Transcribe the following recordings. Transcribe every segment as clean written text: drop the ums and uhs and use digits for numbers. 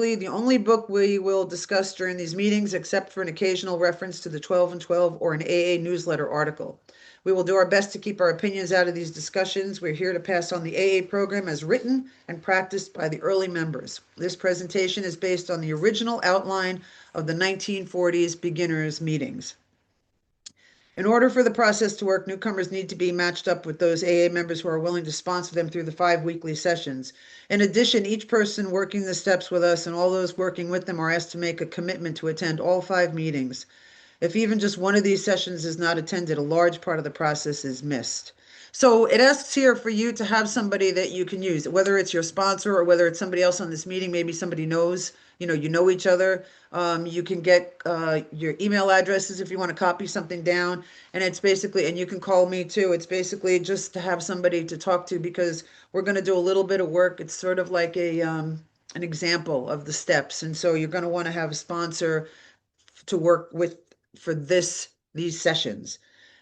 The only book we will discuss during these meetings, except for an occasional reference to the 12 and 12 or an AA newsletter article. We will do our best to keep our opinions out of these discussions. We're here to pass on the AA program as written and practiced by the early members. This presentation is based on the original outline of the 1940s beginners meetings. In order for the process to work, newcomers need to be matched up with those AA members who are willing to sponsor them through the 5 weekly sessions. In addition, each person working the steps with us and all those working with them are asked to make a commitment to attend all 5 meetings. If even just one of these sessions is not attended, a large part of the process is missed. So it asks here for you to have somebody that you can use, whether it's your sponsor or whether it's somebody else on this meeting, maybe somebody knows, you know each other. You can get your email addresses if you want to copy something down. And it's basically, and you can call me too. It's basically just to have somebody to talk to because we're going to do a little bit of work. It's sort of like an example of the steps. And so you're going to want to have a sponsor to work with for these sessions.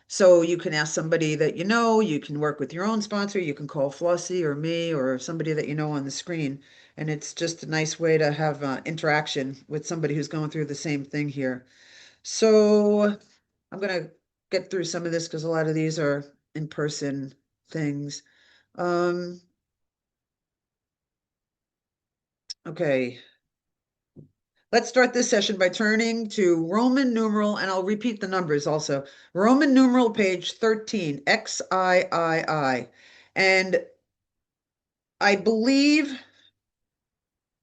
So you can ask somebody that you can work with your own sponsor, you can call Flossie or me or somebody that you know on the screen. And it's just a nice way to have interaction with somebody who's going through the same thing here. So I'm going to get through some of this because a lot of these are in-person things. Okay. Let's start this session by turning to Roman numeral, and I'll repeat the numbers also. Roman numeral page 13, XIII. And I believe,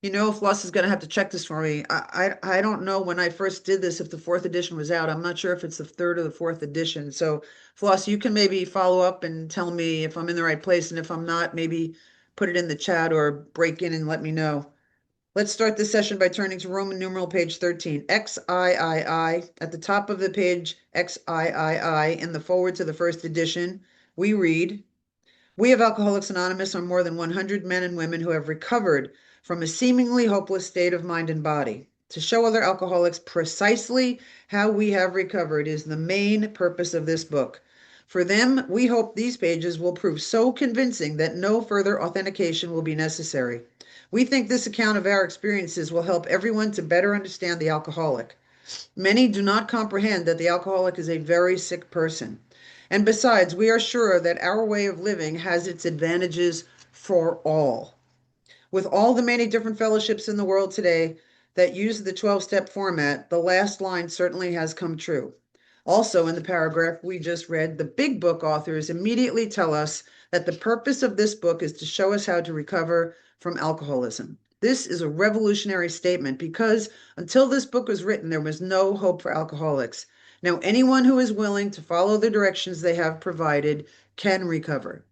Floss is going to have to check this for me. I don't know when I first did this if the 4th edition was out. I'm not sure if it's the 3rd or the 4th edition. So Floss, you can maybe follow up and tell me if I'm in the right place, and if I'm not, maybe put it in the chat or break in and let me know. Let's start this session by turning to Roman numeral page 13, XIII. At the top of the page, XIII, in the forward to the 1st edition, we read, "We of Alcoholics Anonymous are more than 100 men and women who have recovered from a seemingly hopeless state of mind and body. To show other alcoholics precisely how we have recovered is the main purpose of this book. For them, we hope these pages will prove so convincing that no further authentication will be necessary. We think this account of our experiences will help everyone to better understand the alcoholic. Many do not comprehend that the alcoholic is a very sick person. And besides, we are sure that our way of living has its advantages for all. With all the many different fellowships in the world today that use the 12-step format, the last line certainly has come true. Also, in the paragraph we just read, the big book authors immediately tell us that the purpose of this book is to show us how to recover from alcoholism. This is a revolutionary statement because until this book was written, there was no hope for alcoholics. Now, anyone who is willing to follow the directions they have provided can recover.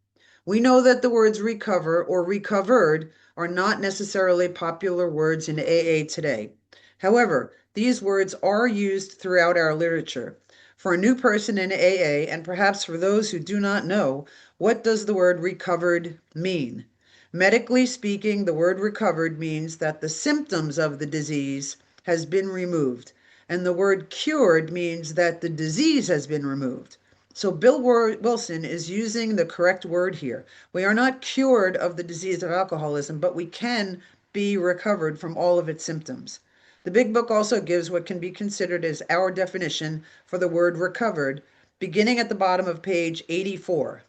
We know that the words recover or recovered are not necessarily popular words in AA today. However, these words are used throughout our literature. For a new person in AA, and perhaps for those who do not know, what does the word recovered mean? Medically speaking, the word recovered means that the symptoms of the disease has been removed, and the word cured means that the disease has been removed. So Bill Wilson is using the correct word here. We are not cured of the disease of alcoholism, but we can be recovered from all of its symptoms. The Big Book also gives what can be considered as our definition for the word recovered, beginning at the bottom of page 84.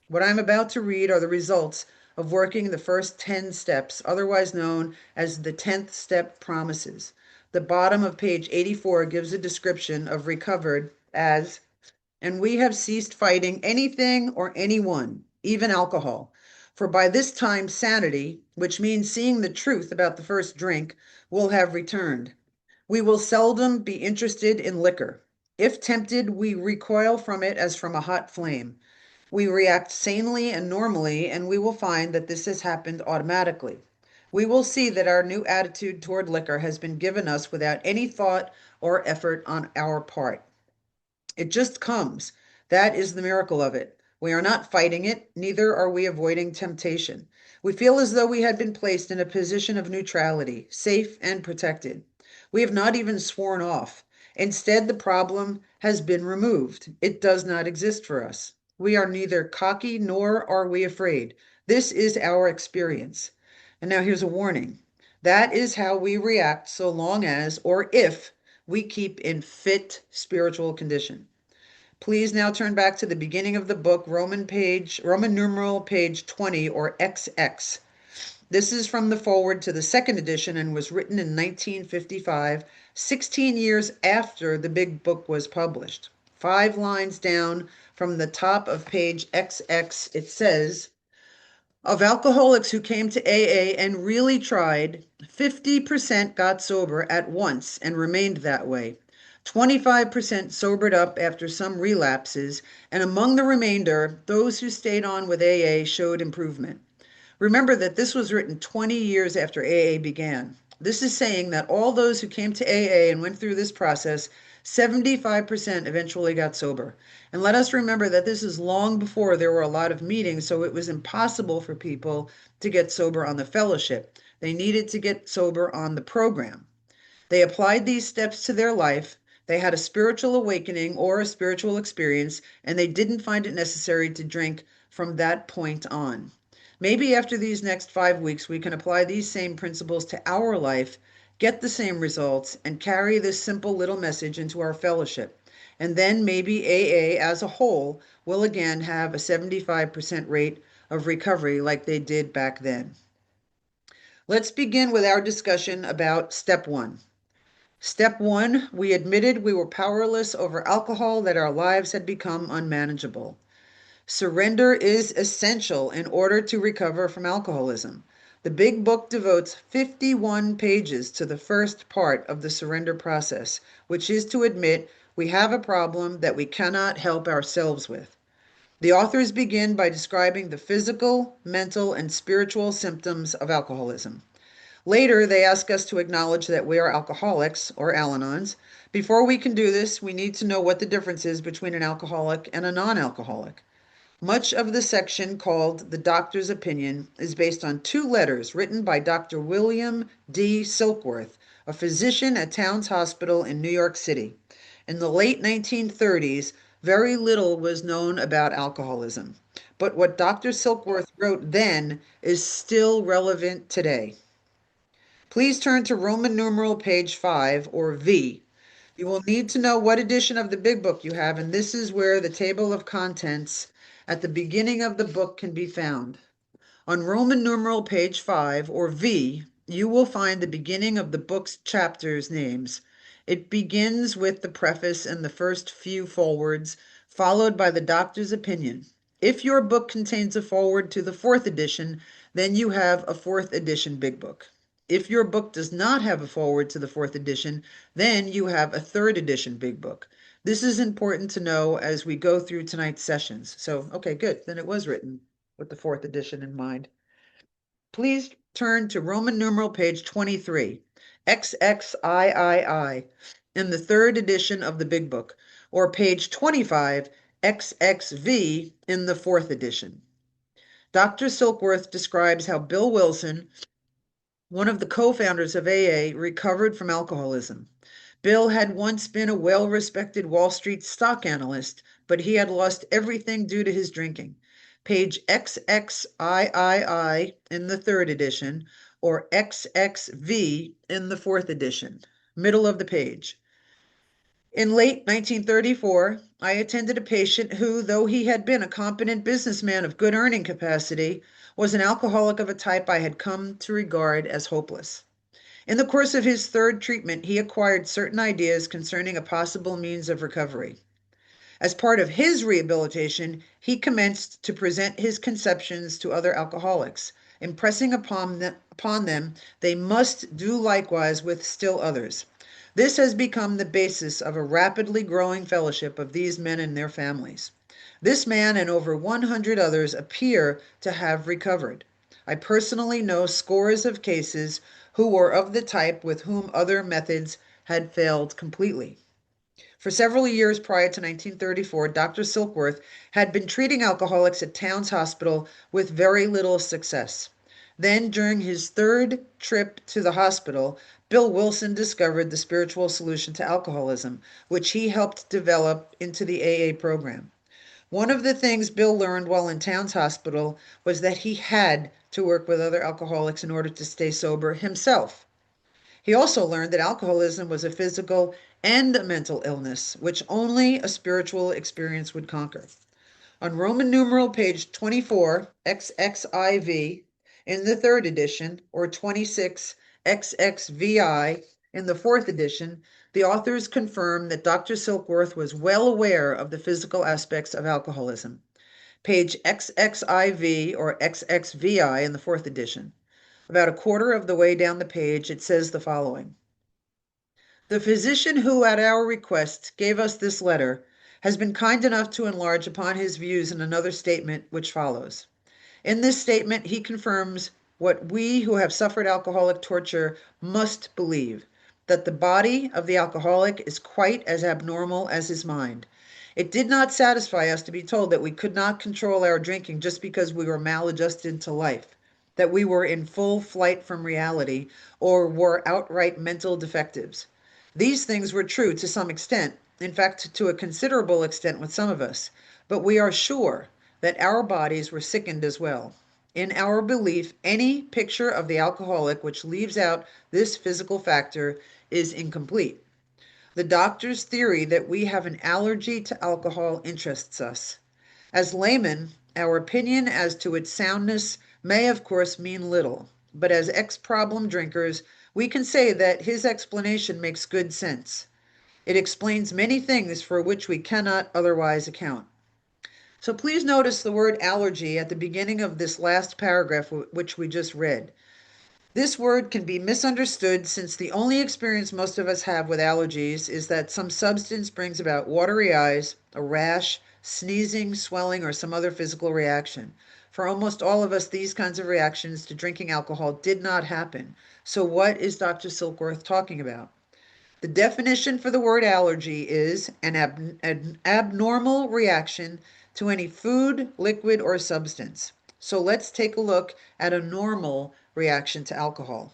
What I'm about to read are the results of working the first 10 steps, otherwise known as the 10th step promises. The bottom of page 84 gives a description of recovered as, "And we have ceased fighting anything or anyone, even alcohol. For by this time sanity, which means seeing the truth about the first drink, will have returned. We will seldom be interested in liquor. If tempted, we recoil from it as from a hot flame. We react sanely and normally, and we will find that this has happened automatically. We will see that our new attitude toward liquor has been given us without any thought or effort on our part. It just comes. That is the miracle of it. We are not fighting it, neither are we avoiding temptation. We feel as though we had been placed in a position of neutrality, safe and protected. We have not even sworn off. Instead, the problem has been removed. It does not exist for us. We are neither cocky nor are we afraid. This is our experience." And now here's a warning. That is how we react so long as, or if, we keep in fit spiritual condition. Please now turn back to the beginning of the book, Roman numeral page 20 or XX. This is from the foreword to the second edition and was written in 1955, 16 years after the big book was published. 5 lines down from the top of page XX, it says, of alcoholics who came to AA and really tried, 50% got sober at once and remained that way. 25% sobered up after some relapses, and among the remainder, those who stayed on with AA showed improvement. Remember that this was written 20 years after AA began. This is saying that all those who came to AA and went through this process, 75% eventually got sober. And let us remember that this is long before there were a lot of meetings, so it was impossible for people to get sober on the fellowship. They needed to get sober on the program. They applied these steps to their life. They had a spiritual awakening or a spiritual experience, and they didn't find it necessary to drink from that point on. Maybe after these next 5 weeks, we can apply these same principles to our life, get the same results, and carry this simple little message into our fellowship. And then maybe AA as a whole will again have a 75% rate of recovery like they did back then. Let's begin with our discussion about step 1. Step 1, we admitted we were powerless over alcohol, that our lives had become unmanageable. Surrender is essential in order to recover from alcoholism. The big book devotes 51 pages to the first part of the surrender process, which is to admit we have a problem that we cannot help ourselves with. The authors begin by describing the physical, mental, and spiritual symptoms of alcoholism. Later, they ask us to acknowledge that we are alcoholics or Al-Anons. Before we can do this, we need to know what the difference is between an alcoholic and a non-alcoholic. Much of the section called The Doctor's Opinion is based on 2 letters written by Dr. William D. Silkworth, a physician at Towns Hospital in New York City. In the late 1930s, very little was known about alcoholism, but what Dr. Silkworth wrote then is still relevant today. Please turn to Roman numeral page 5, or V. You will need to know what edition of the big book you have, and this is where the table of contents at the beginning of the book can be found. On Roman numeral page 5, or V, you will find the beginning of the book's chapters names. It begins with the preface and the first few forewords, followed by the doctor's opinion. If your book contains a foreword to the 4th edition, then you have a 4th edition big book. If your book does not have a foreword to the 4th edition, then you have a 3rd edition big book. This is important to know as we go through tonight's sessions. So, okay, good. Then it was written with the 4th edition in mind. Please turn to Roman numeral page 23, XXIII, in the 3rd edition of the big book, or page 25, XXV, in the 4th edition. Dr. Silkworth describes how Bill Wilson, one of the co-founders of AA, recovered from alcoholism. Bill had once been a well-respected Wall Street stock analyst, but he had lost everything due to his drinking. Page XXIII in the 3rd edition, or XXV in the 4th edition, middle of the page. In late 1934, I attended a patient who, though he had been a competent businessman of good earning capacity, was an alcoholic of a type I had come to regard as hopeless. In the course of his 3rd treatment, he acquired certain ideas concerning a possible means of recovery. As part of his rehabilitation, he commenced to present his conceptions to other alcoholics, impressing upon them they must do likewise with still others. This has become the basis of a rapidly growing fellowship of these men and their families. This man and over 100 others appear to have recovered. I personally know scores of cases who were of the type with whom other methods had failed completely. For several years prior to 1934, Dr. Silkworth had been treating alcoholics at Towns Hospital with very little success. Then, during his 3rd trip to the hospital, Bill Wilson discovered the spiritual solution to alcoholism, which he helped develop into the AA program. One of the things Bill learned while in Towns Hospital was that he had to work with other alcoholics in order to stay sober himself. He also learned that alcoholism was a physical and a mental illness, which only a spiritual experience would conquer. On Roman numeral page 24, XXIV, in the third edition, or 26, XXVI, in the fourth edition, the authors confirm that Dr. Silkworth was well aware of the physical aspects of alcoholism. Page XXIV or XXVI in the fourth edition. About a quarter of the way down the page, it says the following. The physician who, at our request, gave us this letter has been kind enough to enlarge upon his views in another statement which follows. In this statement, he confirms what we who have suffered alcoholic torture must believe, that the body of the alcoholic is quite as abnormal as his mind. It did not satisfy us to be told that we could not control our drinking just because we were maladjusted to life, that we were in full flight from reality, or were outright mental defectives. These things were true to some extent, in fact, to a considerable extent with some of us, but we are sure that our bodies were sickened as well. In our belief, any picture of the alcoholic which leaves out this physical factor is incomplete. The doctor's theory that we have an allergy to alcohol interests us. As laymen, our opinion as to its soundness may, of course, mean little, but as ex-problem drinkers, we can say that his explanation makes good sense. It explains many things for which we cannot otherwise account. So please notice the word allergy at the beginning of this last paragraph which we just read. This word can be misunderstood since the only experience most of us have with allergies is that some substance brings about watery eyes, a rash, sneezing, swelling, or some other physical reaction. For almost all of us, these kinds of reactions to drinking alcohol did not happen. So what is Dr. Silkworth talking about? The definition for the word allergy is an abnormal reaction to any food, liquid, or substance. So let's take a look at a normal reaction to alcohol.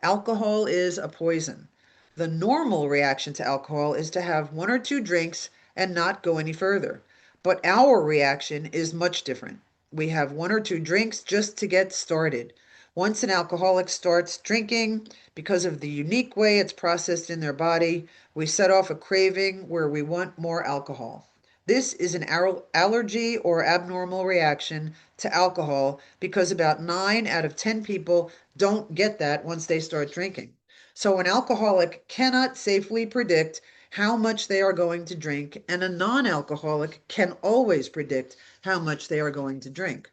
Alcohol is a poison. The normal reaction to alcohol is to have one or two drinks and not go any further. But our reaction is much different. We have one or two drinks just to get started. Once an alcoholic starts drinking, because of the unique way it's processed in their body, we set off a craving where we want more alcohol. This is an allergy or abnormal reaction to alcohol because about 9 out of 10 people don't get that once they start drinking. So an alcoholic cannot safely predict how much they are going to drink, and a non-alcoholic can always predict how much they are going to drink.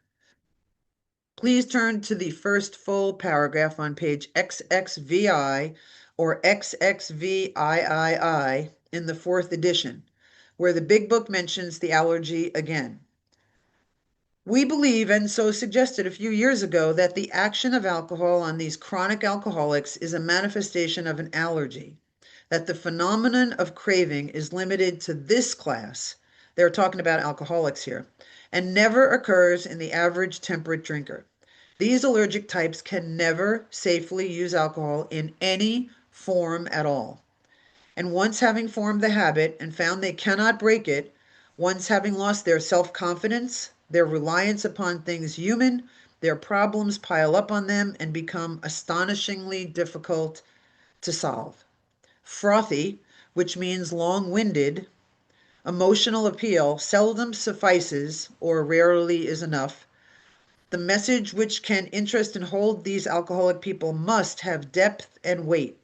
Please turn to the first full paragraph on page XXVI or XXVIII in the fourth edition, where the Big Book mentions the allergy again. We believe, and so suggested a few years ago, that the action of alcohol on these chronic alcoholics is a manifestation of an allergy, that the phenomenon of craving is limited to this class. They're talking about alcoholics here, and never occurs in the average temperate drinker. These allergic types can never safely use alcohol in any form at all. And once having formed the habit and found they cannot break it, once having lost their self-confidence, their reliance upon things human, their problems pile up on them and become astonishingly difficult to solve. Frothy, which means long-winded, emotional appeal seldom suffices or rarely is enough. The message which can interest and hold these alcoholic people must have depth and weight.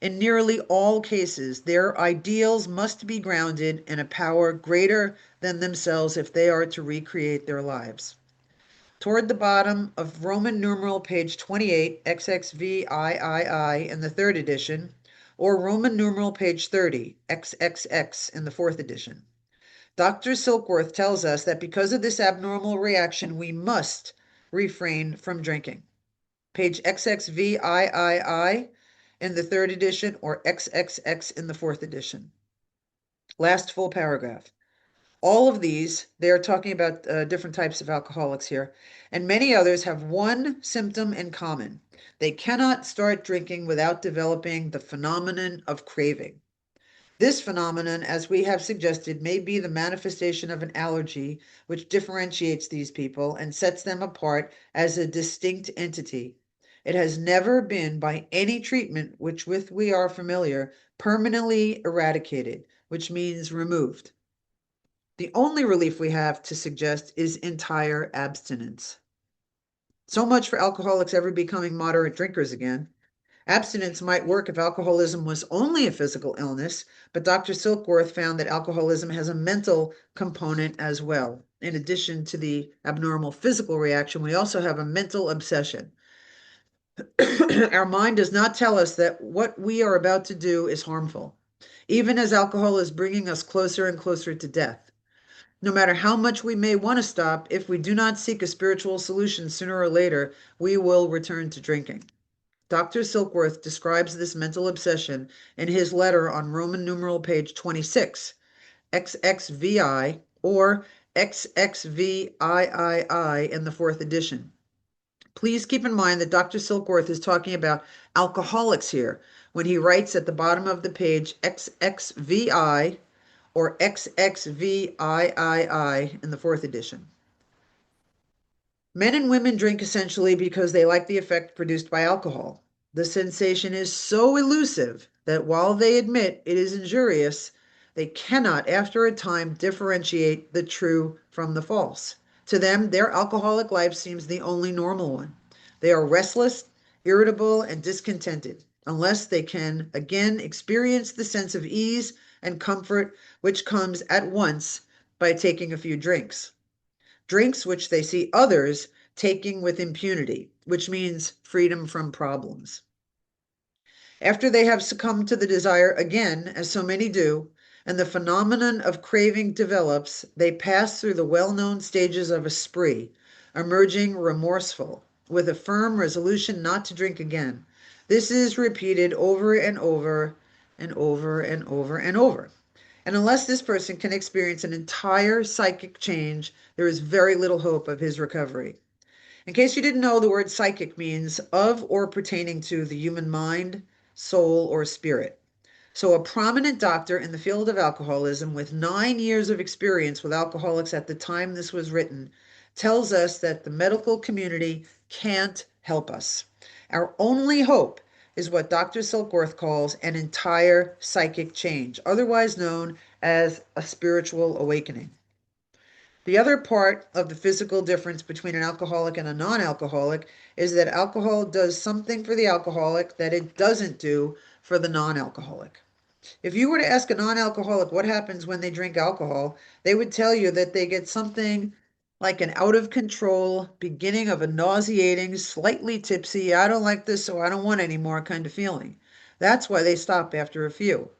In nearly all cases, their ideals must be grounded in a power greater than themselves if they are to recreate their lives. Toward the bottom of Roman numeral page 28, XXVIII in the third edition, or Roman numeral page 30, XXX in the fourth edition. Dr. Silkworth tells us that because of this abnormal reaction, we must refrain from drinking. Page XXVIII in the third edition or XXX in the fourth edition. Last full paragraph. All of these, they are talking about different types of alcoholics here, and many others have one symptom in common. They cannot start drinking without developing the phenomenon of craving. This phenomenon, as we have suggested, may be the manifestation of an allergy which differentiates these people and sets them apart as a distinct entity. It has never been, by any treatment with we are familiar, permanently eradicated, which means removed. The only relief we have to suggest is entire abstinence. So much for alcoholics ever becoming moderate drinkers again. Abstinence might work if alcoholism was only a physical illness, but Dr. Silkworth found that alcoholism has a mental component as well. In addition to the abnormal physical reaction, we also have a mental obsession. Our mind does not tell us that what we are about to do is harmful, even as alcohol is bringing us closer and closer to death. No matter how much we may want to stop, if we do not seek a spiritual solution sooner or later, we will return to drinking. Dr. Silkworth describes this mental obsession in his letter on Roman numeral page 26, XXVI or XXVIII in the fourth edition. Please keep in mind that Dr. Silkworth is talking about alcoholics here when he writes at the bottom of the page XXVI or XXVIII in the fourth edition. Men and women drink essentially because they like the effect produced by alcohol. The sensation is so elusive that while they admit it is injurious, they cannot, after a time, differentiate the true from the false. To them, their alcoholic life seems the only normal one. They are restless, irritable, and discontented, unless they can again experience the sense of ease and comfort which comes at once by taking a few drinks. Drinks which they see others taking with impunity, which means freedom from problems. After they have succumbed to the desire again, as so many do, and the phenomenon of craving develops, they pass through the well-known stages of a spree, emerging remorseful, with a firm resolution not to drink again. This is repeated over and over and over and over and over. And unless this person can experience an entire psychic change, there is very little hope of his recovery. In case you didn't know, the word psychic means of or pertaining to the human mind, soul, or spirit. So, a prominent doctor in the field of alcoholism with 9 years of experience with alcoholics at the time this was written tells us that the medical community can't help us. Our only hope is what Dr. Silkworth calls an entire psychic change, otherwise known as a spiritual awakening. The other part of the physical difference between an alcoholic and a non-alcoholic is that alcohol does something for the alcoholic that it doesn't do for the non-alcoholic. If you were to ask a non-alcoholic what happens when they drink alcohol, they would tell you that they get something like an out of control beginning of a nauseating, slightly tipsy, I don't like this, so I don't want any more kind of feeling. That's why they stop after a few.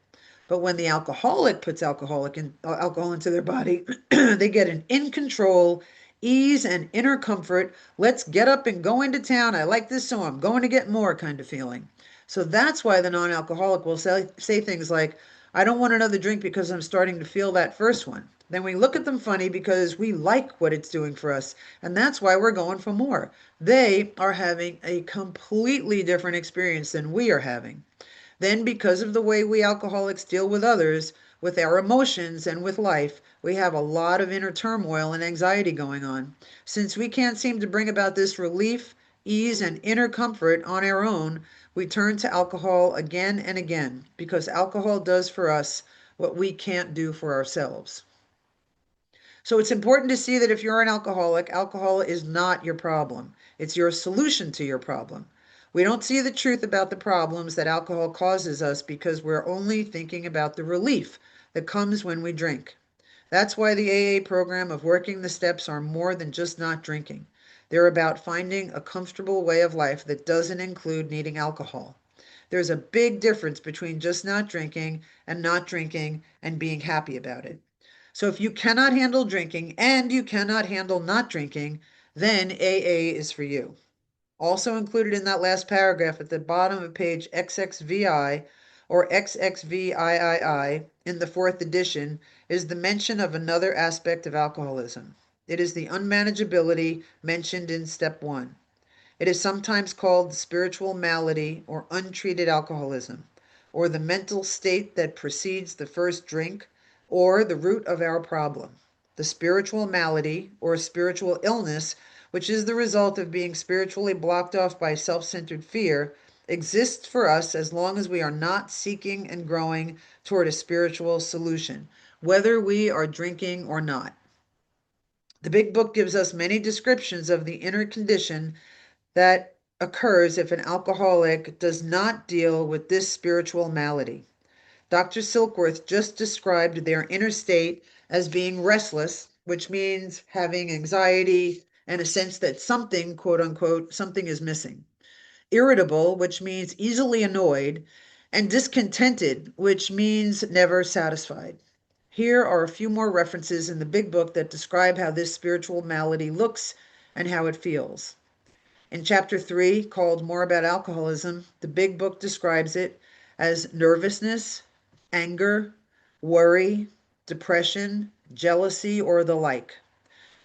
But when the alcoholic puts alcohol into their body, they get an in control, ease, and inner comfort. Let's get up and go into town. I like this, so I'm going to get more kind of feeling. So that's why the non alcoholic will say things like, I don't want another drink because I'm starting to feel that first one. Then we look at them funny because we like what it's doing for us. And that's why we're going for more. They are having a completely different experience than we are having. Then, because of the way we alcoholics deal with others, with our emotions, and with life, we have a lot of inner turmoil and anxiety going on. Since we can't seem to bring about this relief, ease, and inner comfort on our own, we turn to alcohol again and again because alcohol does for us what we can't do for ourselves. So it's important to see that if you're an alcoholic, alcohol is not your problem. It's your solution to your problem. We don't see the truth about the problems that alcohol causes us because we're only thinking about the relief that comes when we drink. That's why the AA program of working the steps are more than just not drinking. They're about finding a comfortable way of life that doesn't include needing alcohol. There's a big difference between just not drinking and being happy about it. So if you cannot handle drinking and you cannot handle not drinking, then AA is for you. Also included in that last paragraph at the bottom of page XXVI or XXVIII in the fourth edition is the mention of another aspect of alcoholism. It is the unmanageability mentioned in step 1. It is sometimes called the spiritual malady or untreated alcoholism. or the mental state that precedes the first drink, or the root of our problem. The spiritual malady or spiritual illness, which is the result of being spiritually blocked off by self centered fear, exists for us as long as we are not seeking and growing toward a spiritual solution, whether we are drinking or not. The big book gives us many descriptions of the inner condition that occurs if an alcoholic does not deal with this spiritual malady. Dr. Silkworth just described their inner state as being restless, which means having anxiety and a sense that something, quote unquote, something is missing. Irritable, which means easily annoyed, and discontented, which means never satisfied. Here are a few more references in the big book that describe how this spiritual malady looks and how it feels. In chapter 3, called More About Alcoholism, the big book describes it as nervousness, anger, worry, depression, jealousy, or the like.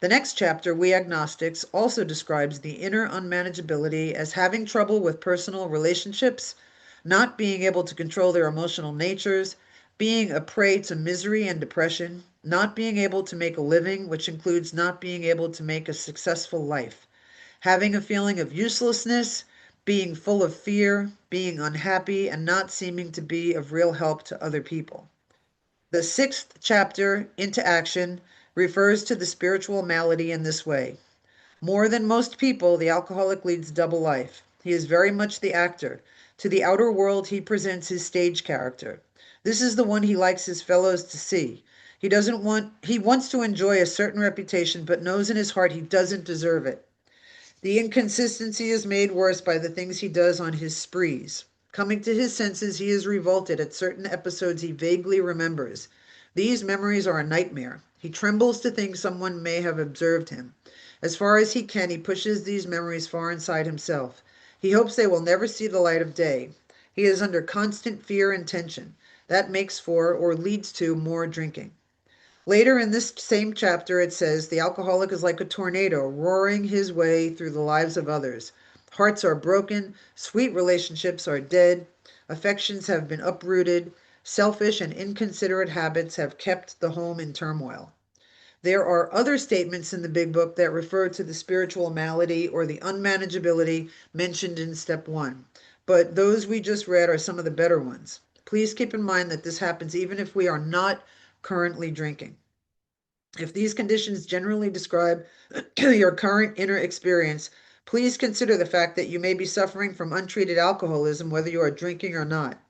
The next chapter, We Agnostics, also describes the inner unmanageability as having trouble with personal relationships, not being able to control their emotional natures, being a prey to misery and depression, not being able to make a living, which includes not being able to make a successful life, having a feeling of uselessness, being full of fear, being unhappy, and not seeming to be of real help to other people. The sixth chapter, Into Action, refers to the spiritual malady in this way. More than most people, the alcoholic leads double life. He is very much the actor. To the outer world, he presents his stage character. This is the one he likes his fellows to see. He wants to enjoy a certain reputation, but knows in his heart he doesn't deserve it. The inconsistency is made worse by the things he does on his sprees. Coming to his senses, he is revolted at certain episodes he vaguely remembers. These memories are a nightmare. He trembles to think someone may have observed him. As far as he can, he pushes these memories far inside himself. He hopes they will never see the light of day. He is under constant fear and tension. That makes for, or leads to, more drinking. Later in this same chapter, it says the alcoholic is like a tornado roaring his way through the lives of others. Hearts are broken, sweet relationships are dead, affections have been uprooted, selfish and inconsiderate habits have kept the home in turmoil. There are other statements in the big book that refer to the spiritual malady or the unmanageability mentioned in step 1, but those we just read are some of the better ones. Please keep in mind that this happens even if we are not currently drinking. If these conditions generally describe your current inner experience, please consider the fact that you may be suffering from untreated alcoholism, whether you are drinking or not.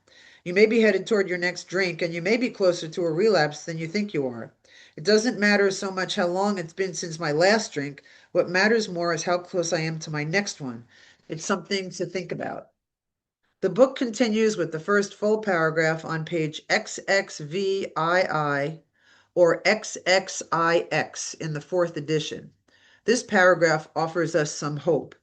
You may be headed toward your next drink, and you may be closer to a relapse than you think you are. It doesn't matter so much how long it's been since my last drink. What matters more is how close I am to my next one. It's something to think about. The book continues with the first full paragraph on page XXVII or XXIX in the fourth edition. This paragraph offers us some hope.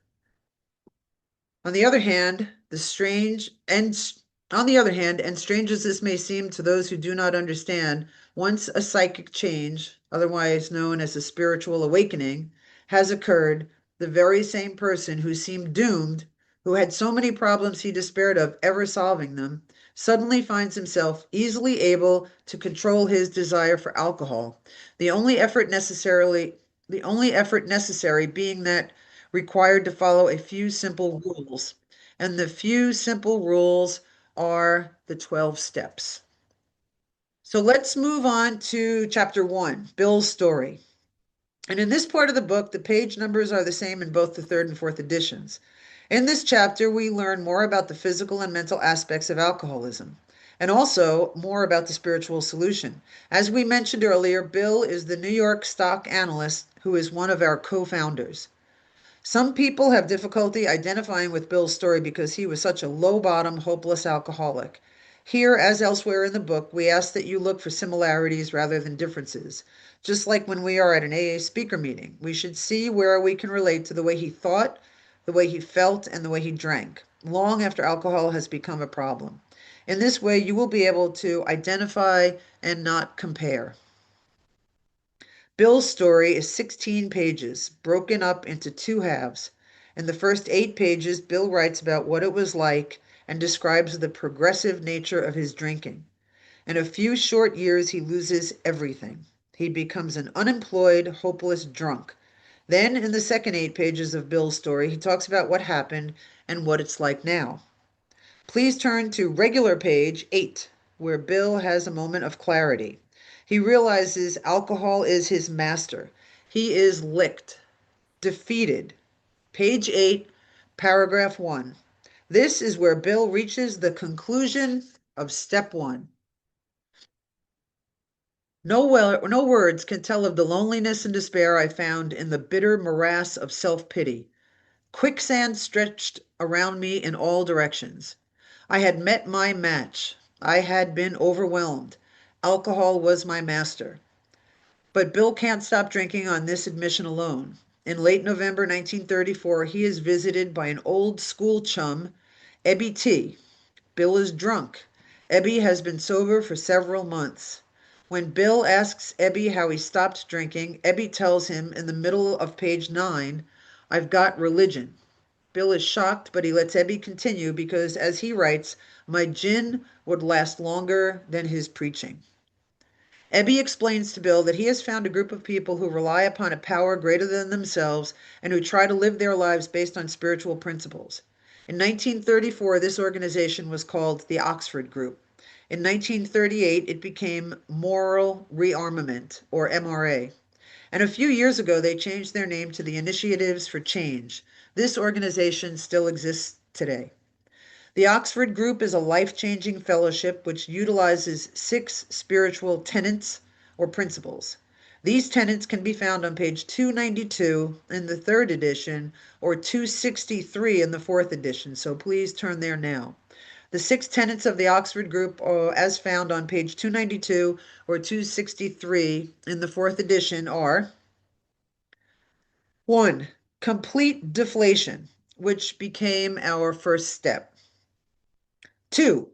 On the other hand, and strange as this may seem to those who do not understand, once a psychic change, otherwise known as a spiritual awakening, has occurred, the very same person who seemed doomed, who had so many problems he despaired of ever solving them, suddenly finds himself easily able to control his desire for alcohol. The only effort necessary being that required to follow a few simple rules. And the few simple rules are the 12 steps. So let's move on to chapter 1, Bill's story. And in this part of the book, the page numbers are the same in both the third and fourth editions. In this chapter, we learn more about the physical and mental aspects of alcoholism, and also more about the spiritual solution. As we mentioned earlier, Bill is the New York stock analyst who is one of our co-founders. Some people have difficulty identifying with Bill's story because he was such a low bottom, hopeless alcoholic. Here, as elsewhere in the book, we ask that you look for similarities rather than differences. Just like when we are at an AA speaker meeting, we should see where we can relate to the way he thought, the way he felt, and the way he drank, long after alcohol has become a problem. In this way, you will be able to identify and not compare. Bill's story is 16 pages, broken up into two halves. In the first 8 pages, Bill writes about what it was like and describes the progressive nature of his drinking. In a few short years, he loses everything. He becomes an unemployed, hopeless drunk. Then, in the second 8 pages of Bill's story, he talks about what happened and what it's like now. Please turn to regular page 8, where Bill has a moment of clarity. He realizes alcohol is his master. He is licked, defeated. Page 8, paragraph 1. This is where Bill reaches the conclusion of step 1. No words can tell of the loneliness and despair I found in the bitter morass of self-pity. Quicksand stretched around me in all directions. I had met my match. I had been overwhelmed. Alcohol was my master. But Bill can't stop drinking on this admission alone. In late November 1934, he is visited by an old school chum, Ebby T. Bill is drunk. Ebby has been sober for several months. When Bill asks Ebby how he stopped drinking, Ebby tells him in the middle of page 9, "I've got religion." Bill is shocked, but he lets Ebby continue because, as he writes, "My gin would last longer than his preaching." Ebby explains to Bill that he has found a group of people who rely upon a power greater than themselves and who try to live their lives based on spiritual principles. In 1934, this organization was called the Oxford Group. In 1938, it became Moral Rearmament, or MRA. And a few years ago, they changed their name to the Initiatives for Change. This organization still exists today. The Oxford Group is a life-changing fellowship which utilizes 6 spiritual tenets or principles. These tenets can be found on page 292 in the 3rd edition or 263 in the 4th edition, so please turn there now. The 6 tenets of the Oxford Group, as found on page 292 or 263 in the 4th edition, are: 1. Complete deflation, which became our first step. 2.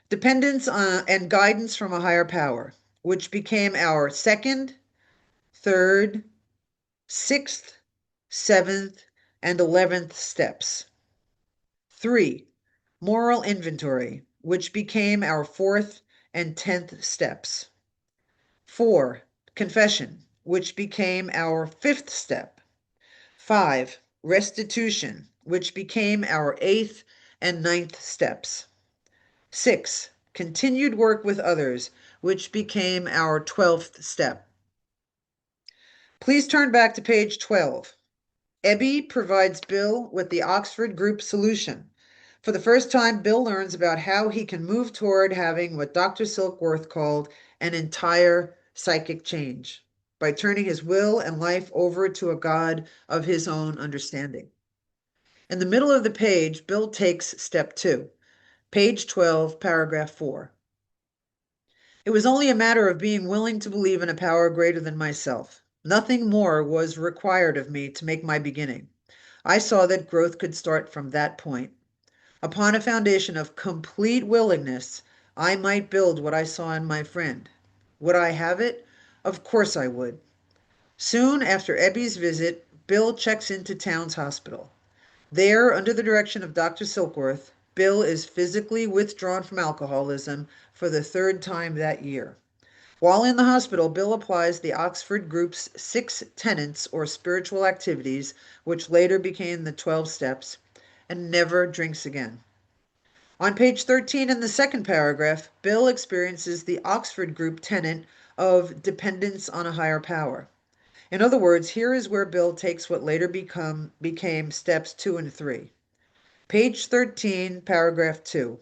Dependence on and guidance from a higher power, which became our second, third, sixth, seventh, and 11th steps. 3. Moral inventory, which became our 4th and 10th steps. 4. Confession, which became our 5th step. 5. Restitution, which became our 8th and 9th steps. 6. Continued work with others, which became our 12th step. Please turn back to page 12. Ebby provides Bill with the Oxford Group solution. For the first time, Bill learns about how he can move toward having what Dr. Silkworth called an entire psychic change by turning his will and life over to a God of his own understanding. In the middle of the page, Bill takes step 2. Page 12, paragraph 4. It was only a matter of being willing to believe in a power greater than myself. Nothing more was required of me to make my beginning. I saw that growth could start from that point. Upon a foundation of complete willingness, I might build what I saw in my friend. Would I have it? Of course I would. Soon after Ebby's visit, Bill checks into Towns Hospital. There, under the direction of Dr. Silkworth, Bill is physically withdrawn from alcoholism for the 3rd time that year. While in the hospital, Bill applies the Oxford Group's 6 tenets or spiritual activities, which later became the 12 steps, and never drinks again. On page 13 in the 2nd paragraph, Bill experiences the Oxford Group tenet of dependence on a higher power. In other words, here is where Bill takes what later became steps 2 and 3. Page 13, paragraph 2.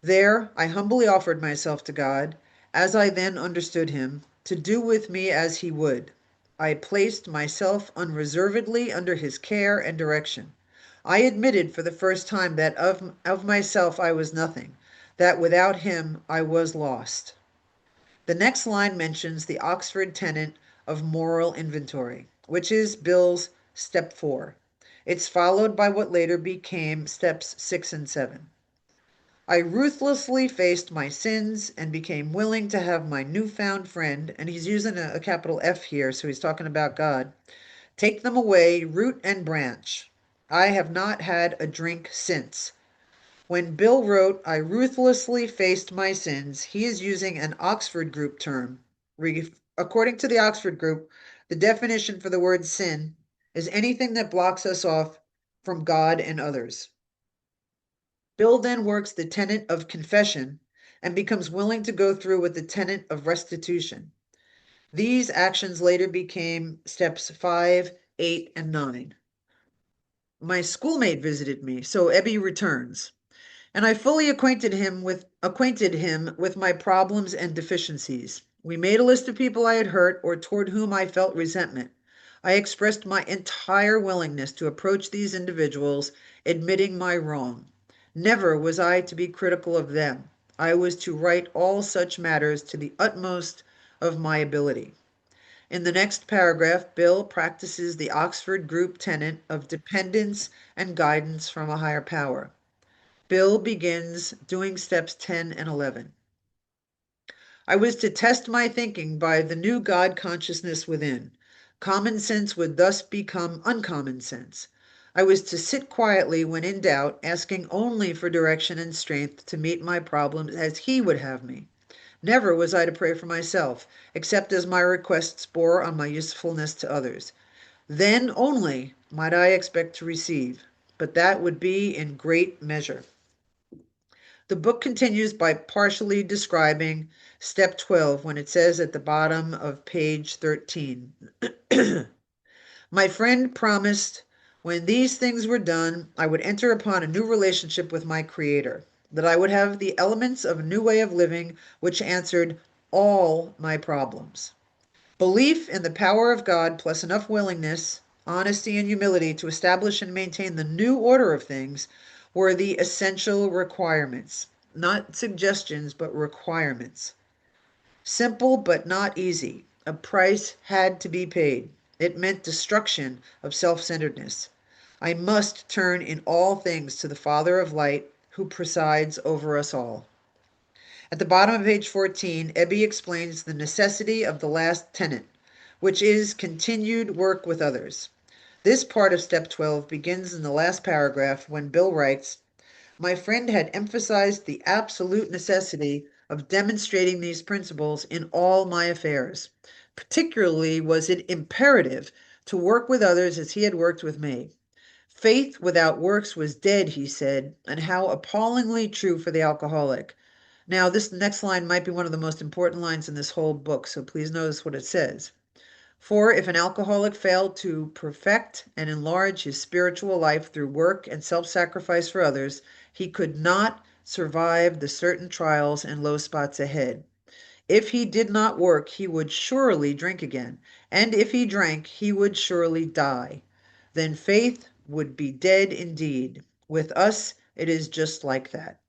There I humbly offered myself to God, as I then understood him, to do with me as he would. I placed myself unreservedly under his care and direction. I admitted for the first time that of myself I was nothing, that without him I was lost. The next line mentions the Oxford tenet of moral inventory, which is Bill's step 4. It's followed by what later became steps 6 and 7. I ruthlessly faced my sins and became willing to have my newfound friend, and he's using a capital F here, so he's talking about God, take them away, root and branch. I have not had a drink since. When Bill wrote, I ruthlessly faced my sins, he is using an Oxford Group term. According to the Oxford Group, the definition for the word sin is anything that blocks us off from God and others. Bill then works the tenet of confession and becomes willing to go through with the tenet of restitution. These actions later became steps 5, 8, and 9. My schoolmate visited me, so Ebby returns, and I fully acquainted him with my problems and deficiencies. We made a list of people I had hurt or toward whom I felt resentment. I expressed my entire willingness to approach these individuals, admitting my wrong. Never was I to be critical of them. I was to right all such matters to the utmost of my ability. In the next paragraph, Bill practices the Oxford Group tenet of dependence and guidance from a higher power. Bill begins doing steps 10 and 11. I was to test my thinking by the new God consciousness within. Common sense would thus become uncommon sense. I was to sit quietly when in doubt, asking only for direction and strength to meet my problems as He would have me. Never was I to pray for myself, except as my requests bore on my usefulness to others. Then only might I expect to receive, but that would be in great measure. The book continues by partially describing step 12 when it says at the bottom of page 13, my friend promised when these things were done, I would enter upon a new relationship with my Creator, that I would have the elements of a new way of living which answered all my problems. Belief in the power of God plus enough willingness, honesty, and humility to establish and maintain the new order of things were the essential requirements. Not suggestions, but requirements. Simple but not easy. A price had to be paid. It meant destruction of self centeredness. I must turn in all things to the Father of light who presides over us all. At the bottom of page 14, Ebby explains the necessity of the last tenet, which is continued work with others. This part of step 12 begins in the last paragraph when Bill writes, my friend had emphasized the absolute necessity of demonstrating these principles in all my affairs. Particularly was it imperative to work with others as he had worked with me. Faith without works was dead, he said, and how appallingly true for the alcoholic. Now, this next line might be one of the most important lines in this whole book, so please notice what it says. For if an alcoholic failed to perfect and enlarge his spiritual life through work and self-sacrifice for others, he could not survive the certain trials and low spots ahead. If he did not work, he would surely drink again, and if he drank, he would surely die. Then faith would be dead indeed. With us, it is just like that.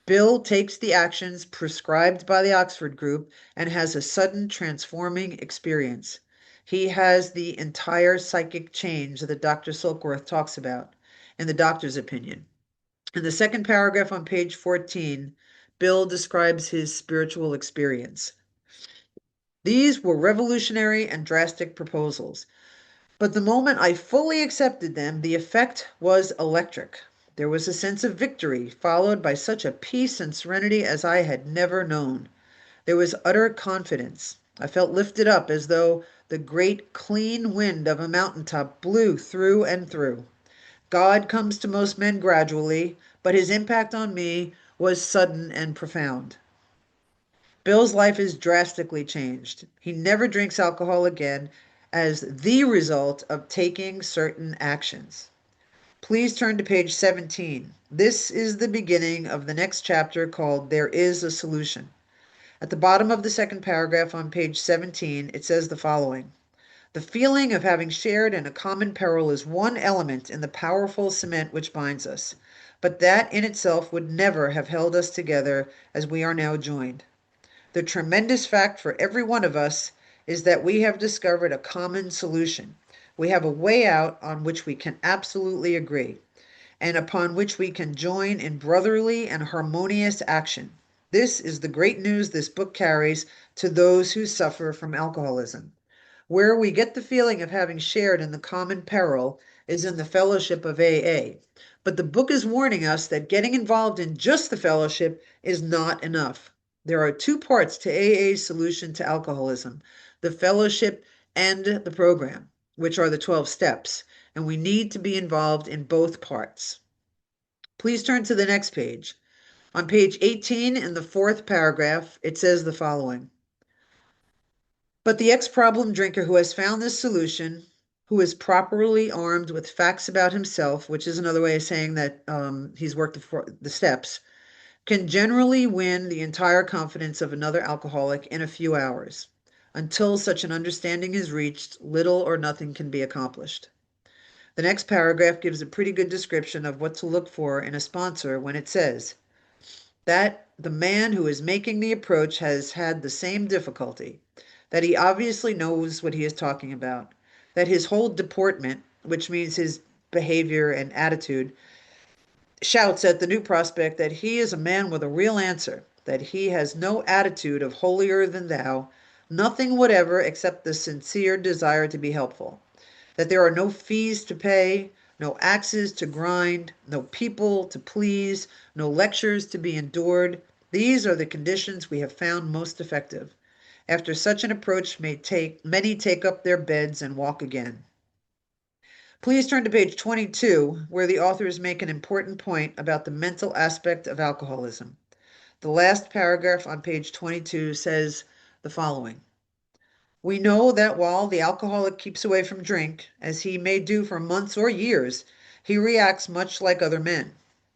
Bill takes the actions prescribed by the Oxford Group and has a sudden transforming experience. He has the entire psychic change that Dr. Silkworth talks about, in the doctor's opinion. In the second paragraph on page 14, Bill describes his spiritual experience. These were revolutionary and drastic proposals, but the moment I fully accepted them, the effect was electric. There was a sense of victory, followed by such a peace and serenity as I had never known. There was utter confidence. I felt lifted up as though the great clean wind of a mountaintop blew through and through. God comes to most men gradually, but his impact on me was sudden and profound. Bill's life is drastically changed. He never drinks alcohol again as the result of taking certain actions. Please turn to page 17. This is the beginning of the next chapter called There is a Solution. At the bottom of the second paragraph on page 17, it says the following. The feeling of having shared in a common peril is one element in the powerful cement which binds us, but that in itself would never have held us together as we are now joined. The tremendous fact for every one of us is that we have discovered a common solution. We have a way out on which we can absolutely agree, and upon which we can join in brotherly and harmonious action. This is the great news this book carries to those who suffer from alcoholism. Where we get the feeling of having shared in the common peril is in the fellowship of AA. But the book is warning us that getting involved in just the fellowship is not enough. There are two parts to AA's solution to alcoholism, the fellowship and the program, which are the 12 steps, and we need to be involved in both parts. Please turn to the next page. On page 18, in the fourth paragraph, it says the following. But the ex-problem drinker who has found this solution, who is properly armed with facts about himself, which is another way of saying that he's worked the steps, can generally win the entire confidence of another alcoholic in a few hours. Until such an understanding is reached, little or nothing can be accomplished. The next paragraph gives a pretty good description of what to look for in a sponsor when it says that the man who is making the approach has had the same difficulty, that he obviously knows what he is talking about, that his whole deportment, which means his behavior and attitude, shouts at the new prospect that he is a man with a real answer, that he has no attitude of holier than thou, nothing whatever except the sincere desire to be helpful, that there are no fees to pay, no axes to grind, no people to please, no lectures to be endured. These are the conditions we have found most effective. After such an approach many take up their beds and walk again. Please turn to page 22, where the authors make an important point about the mental aspect of alcoholism. The last paragraph on page 22 says the following. We know that while the alcoholic keeps away from drink, as he may do for months or years, he reacts much like other men.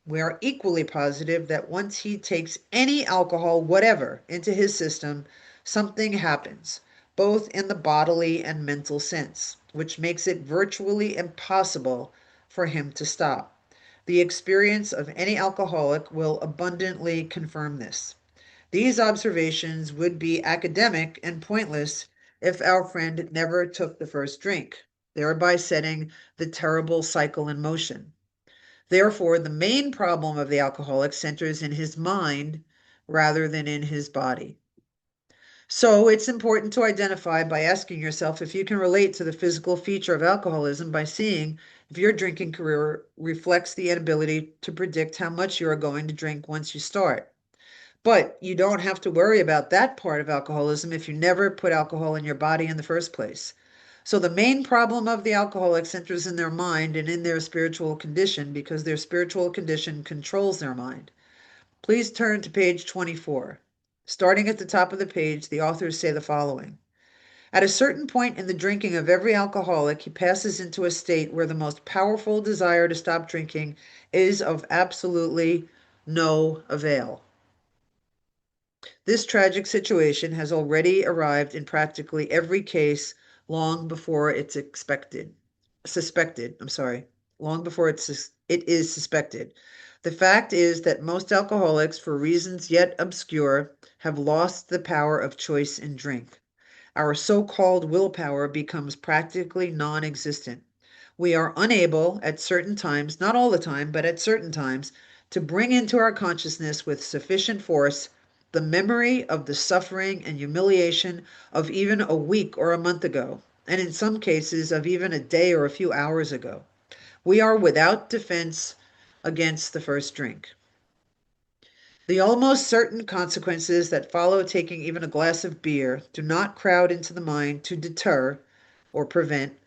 We are equally positive that once he takes any alcohol whatever into his system, something happens, both in the bodily and mental sense, which makes it virtually impossible for him to stop. The experience of any alcoholic will abundantly confirm this. These observations would be academic and pointless if our friend never took the first drink, thereby setting the terrible cycle in motion. Therefore, the main problem of the alcoholic centers in his mind rather than in his body. So it's important to identify by asking yourself if you can relate to the physical feature of alcoholism by seeing if your drinking career reflects the inability to predict how much you are going to drink once you start. But you don't have to worry about that part of alcoholism if you never put alcohol in your body in the first place. So the main problem of the alcoholic centers in their mind and in their spiritual condition because their spiritual condition controls their mind. Please turn to page 24. Starting at the top of the page, the authors say the following. At a certain point in the drinking of every alcoholic, he passes into a state where the most powerful desire to stop drinking is of absolutely no avail. This tragic situation has already arrived in practically every case long before it's long before it is suspected. The fact is that most alcoholics, for reasons yet obscure, have lost the power of choice in drink. Our so-called willpower becomes practically non-existent. We are unable at certain times, not all the time, but at certain times, to bring into our consciousness with sufficient force the memory of the suffering and humiliation of even a week or a month ago, and in some cases of even a day or a few hours ago. We are without defense against the first drink. The almost certain consequences that follow taking even a glass of beer do not crowd into the mind to deter or prevent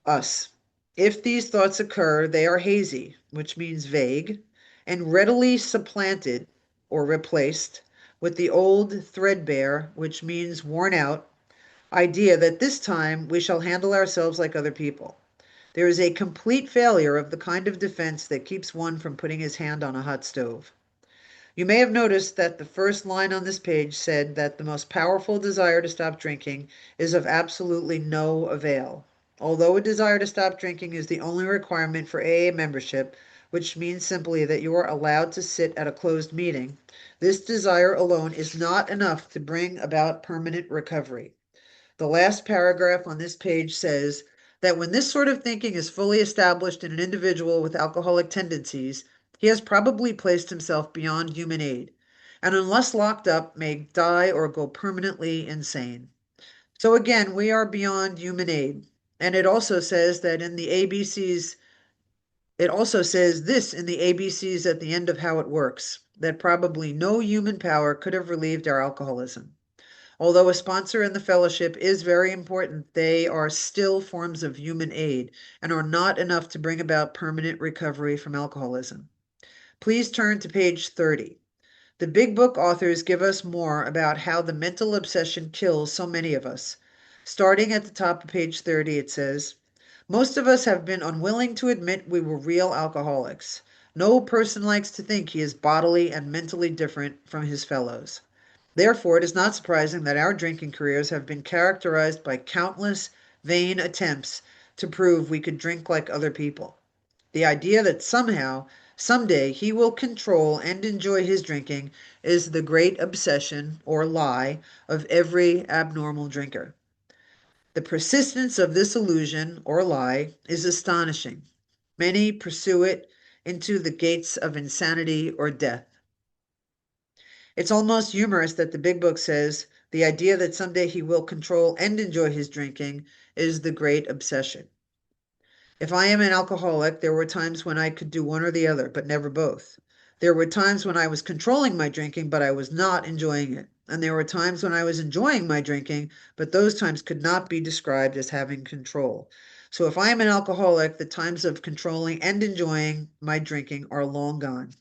us. If these thoughts occur, they are hazy, which means vague, and readily supplanted or replaced with the old threadbare, which means worn out, idea that this time we shall handle ourselves like other people. There is a complete failure of the kind of defense that keeps one from putting his hand on a hot stove. You may have noticed that the first line on this page said that the most powerful desire to stop drinking is of absolutely no avail. Although a desire to stop drinking is the only requirement for AA membership, which means simply that you are allowed to sit at a closed meeting, this desire alone is not enough to bring about permanent recovery. The last paragraph on this page says that when this sort of thinking is fully established in an individual with alcoholic tendencies, he has probably placed himself beyond human aid, and unless locked up, may die or go permanently insane. So again, we are beyond human aid, And it also says that in the ABCs, it also says this in the ABCs at the end of how it works, that probably no human power could have relieved our alcoholism. Although a sponsor in the fellowship is very important, they are still forms of human aid and are not enough to bring about permanent recovery from alcoholism. Please turn to page 30. The Big Book authors give us more about how the mental obsession kills so many of us. Starting at the top of page 30, it says, most of us have been unwilling to admit we were real alcoholics. No person likes to think he is bodily and mentally different from his fellows. Therefore, it is not surprising that our drinking careers have been characterized by countless vain attempts to prove we could drink like other people. The idea that somehow, someday, he will control and enjoy his drinking is the great obsession or lie of every abnormal drinker. The persistence of this illusion or lie is astonishing. Many pursue it into the gates of insanity or death. It's almost humorous that the Big Book says the idea that someday he will control and enjoy his drinking is the great obsession. If I am an alcoholic, there were times when I could do one or the other, but never both. There were times when I was controlling my drinking, but I was not enjoying it. And there were times when I was enjoying my drinking, but those times could not be described as having control. So if I am an alcoholic, the times of controlling and enjoying my drinking are long gone.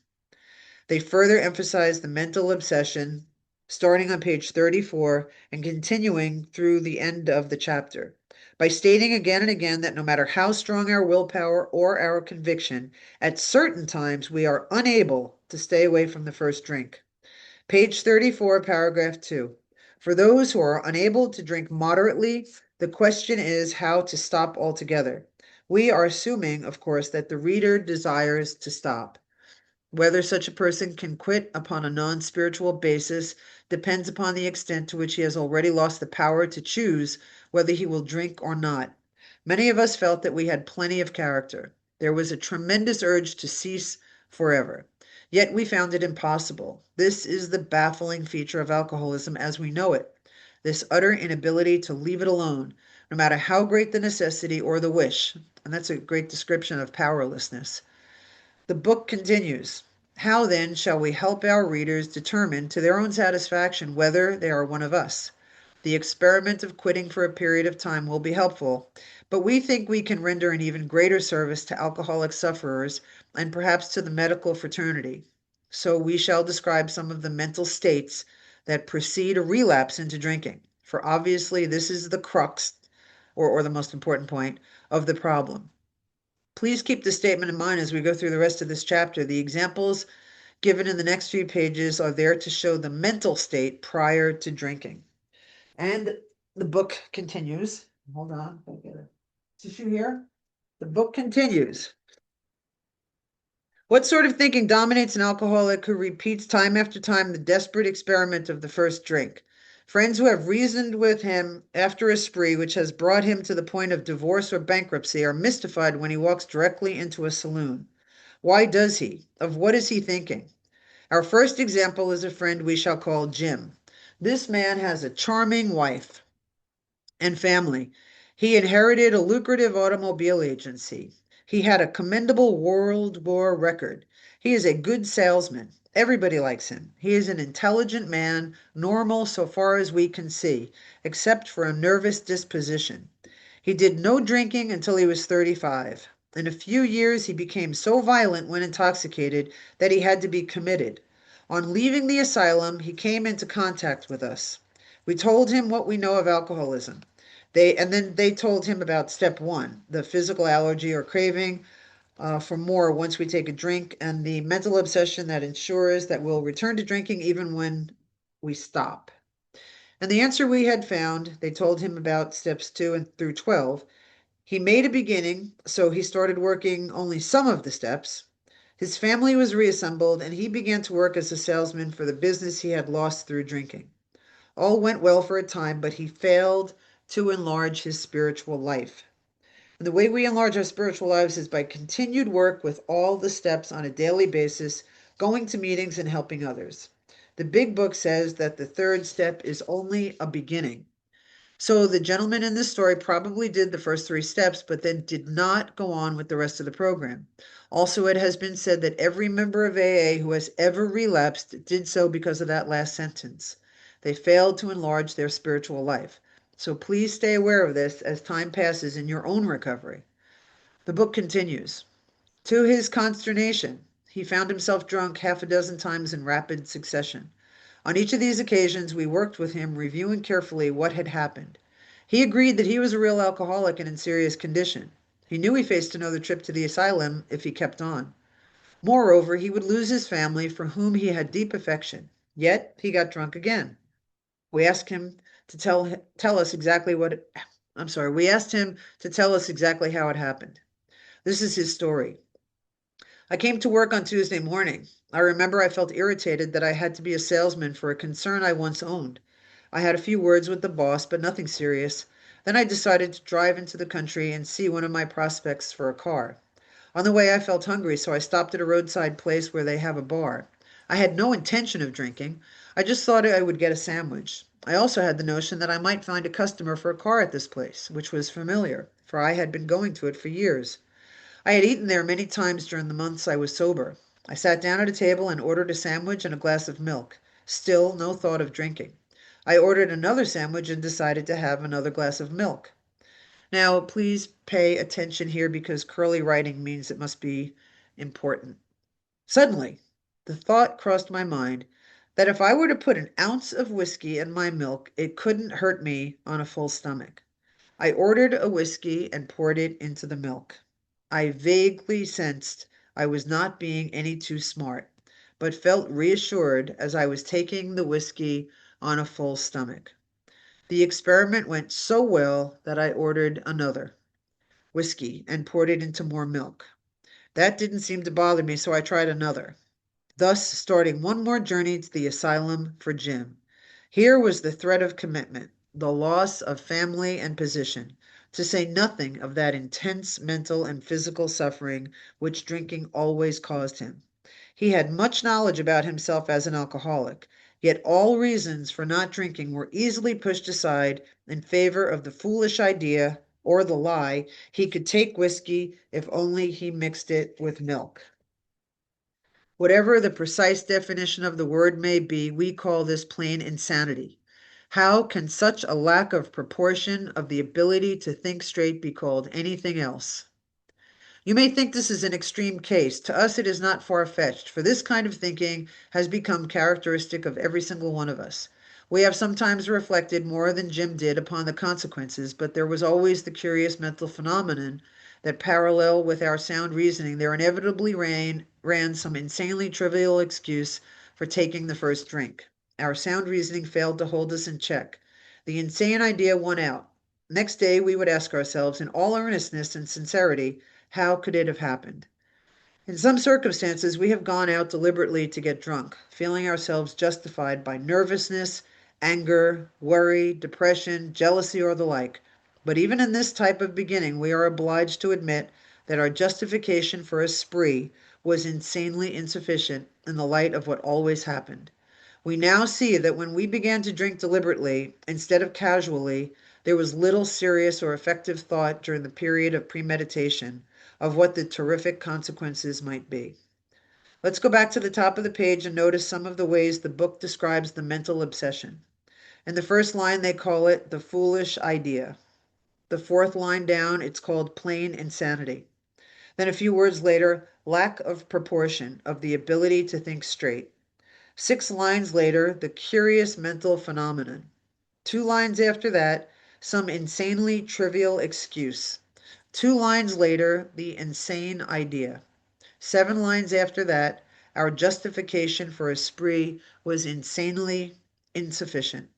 They further emphasize the mental obsession, starting on page 34 and continuing through the end of the chapter, by stating again and again that no matter how strong our willpower or our conviction, at certain times we are unable to stay away from the first drink. Page 34, paragraph 2. For those who are unable to drink moderately, the question is how to stop altogether. We are assuming, of course, that the reader desires to stop. Whether such a person can quit upon a non-spiritual basis depends upon the extent to which he has already lost the power to choose whether he will drink or not. Many of us felt that we had plenty of character. There was a tremendous urge to cease forever. Yet we found it impossible. This is the baffling feature of alcoholism as we know it. This utter inability to leave it alone, no matter how great the necessity or the wish. And that's a great description of powerlessness. The book continues. How then shall we help our readers determine to their own satisfaction whether they are one of us? The experiment of quitting for a period of time will be helpful, but we think we can render an even greater service to alcoholic sufferers and perhaps to the medical fraternity. So we shall describe some of the mental states that precede a relapse into drinking, for obviously this is the crux, or the most important point, of the problem. Please keep this statement in mind as we go through the rest of this chapter. The examples given in the next few pages are there to show the mental state prior to drinking. And the book continues. Hold on, I'll get a tissue here. The book continues. What sort of thinking dominates an alcoholic who repeats time after time the desperate experiment of the first drink? Friends who have reasoned with him after a spree which has brought him to the point of divorce or bankruptcy are mystified when he walks directly into a saloon. Why does he? Of what is he thinking? Our first example is a friend we shall call Jim. This man has a charming wife and family. He inherited a lucrative automobile agency. He had a commendable World War record. He is a good salesman. Everybody likes him. He is an intelligent man, normal so far as we can see, except for a nervous disposition. He did no drinking until he was 35. In a few years, he became so violent when intoxicated that he had to be committed. On leaving the asylum, he came into contact with us. We told him what we know of alcoholism. Then they told him about step one, the physical allergy or craving for more once we take a drink, and the mental obsession that ensures that we'll return to drinking even when we stop. And the answer we had found, they told him about steps 2 and through 12. He made a beginning, so he started working only some of the steps. His family was reassembled, and he began to work as a salesman for the business he had lost through drinking. All went well for a time, but he failed to enlarge his spiritual life. And the way we enlarge our spiritual lives is by continued work with all the steps on a daily basis, going to meetings and helping others. The Big Book says that the third step is only a beginning. So the gentleman in this story probably did the first three steps, but then did not go on with the rest of the program. Also, it has been said that every member of AA who has ever relapsed did so because of that last sentence. They failed to enlarge their spiritual life. So please stay aware of this as time passes in your own recovery. The book continues. To his consternation, he found himself drunk half a dozen times in rapid succession. On each of these occasions, we worked with him, reviewing carefully what had happened. He agreed that he was a real alcoholic and in serious condition. He knew he faced another trip to the asylum if he kept on. Moreover, he would lose his family for whom he had deep affection. Yet he got drunk again. We asked him to tell us exactly what I'm sorry, we asked him to tell us exactly how it happened. This is his story. I came to work on Tuesday morning. I remember I felt irritated that I had to be a salesman for a concern I once owned. I had a few words with the boss, but nothing serious. Then I decided to drive into the country and see one of my prospects for a car. On the way, I felt hungry, so I stopped at a roadside place where they have a bar. I had no intention of drinking. I just thought I would get a sandwich. I also had the notion that I might find a customer for a car at this place, which was familiar, for I had been going to it for years. I had eaten there many times during the months I was sober. I sat down at a table and ordered a sandwich and a glass of milk. Still no thought of drinking. I ordered another sandwich and decided to have another glass of milk. Now, please pay attention here because curly writing means it must be important. Suddenly, the thought crossed my mind that if I were to put an ounce of whiskey in my milk, it couldn't hurt me on a full stomach. I ordered a whiskey and poured it into the milk. I vaguely sensed I was not being any too smart, but felt reassured as I was taking the whiskey on a full stomach. The experiment went so well that I ordered another whiskey and poured it into more milk. That didn't seem to bother me, so I tried another, thus starting one more journey to the asylum for Jim. Here was the threat of commitment, the loss of family and position, to say nothing of that intense mental and physical suffering which drinking always caused him. He had much knowledge about himself as an alcoholic, yet all reasons for not drinking were easily pushed aside in favor of the foolish idea or the lie he could take whiskey if only he mixed it with milk. Whatever the precise definition of the word may be, we call this plain insanity. How can such a lack of proportion of the ability to think straight be called anything else? You may think this is an extreme case. To us, it is not far-fetched, for this kind of thinking has become characteristic of every single one of us. We have sometimes reflected more than Jim did upon the consequences, but there was always the curious mental phenomenon that parallel with our sound reasoning, there inevitably ran some insanely trivial excuse for taking the first drink. Our sound reasoning failed to hold us in check. The insane idea won out. Next day, we would ask ourselves, in all earnestness and sincerity, how could it have happened? In some circumstances, we have gone out deliberately to get drunk, feeling ourselves justified by nervousness, anger, worry, depression, jealousy, or the like. But even in this type of beginning, we are obliged to admit that our justification for a spree was insanely insufficient in the light of what always happened. We now see that when we began to drink deliberately instead of casually, there was little serious or effective thought during the period of premeditation of what the terrific consequences might be. Let's go back to the top of the page and notice some of the ways the book describes the mental obsession. In the first line, they call it the foolish idea. The fourth line down, it's called plain insanity. Then a few words later, lack of proportion of the ability to think straight. 6 lines later, the curious mental phenomenon. 2 lines after that, some insanely trivial excuse. 2 lines later, the insane idea. 7 lines after that, our justification for a spree was insanely insufficient.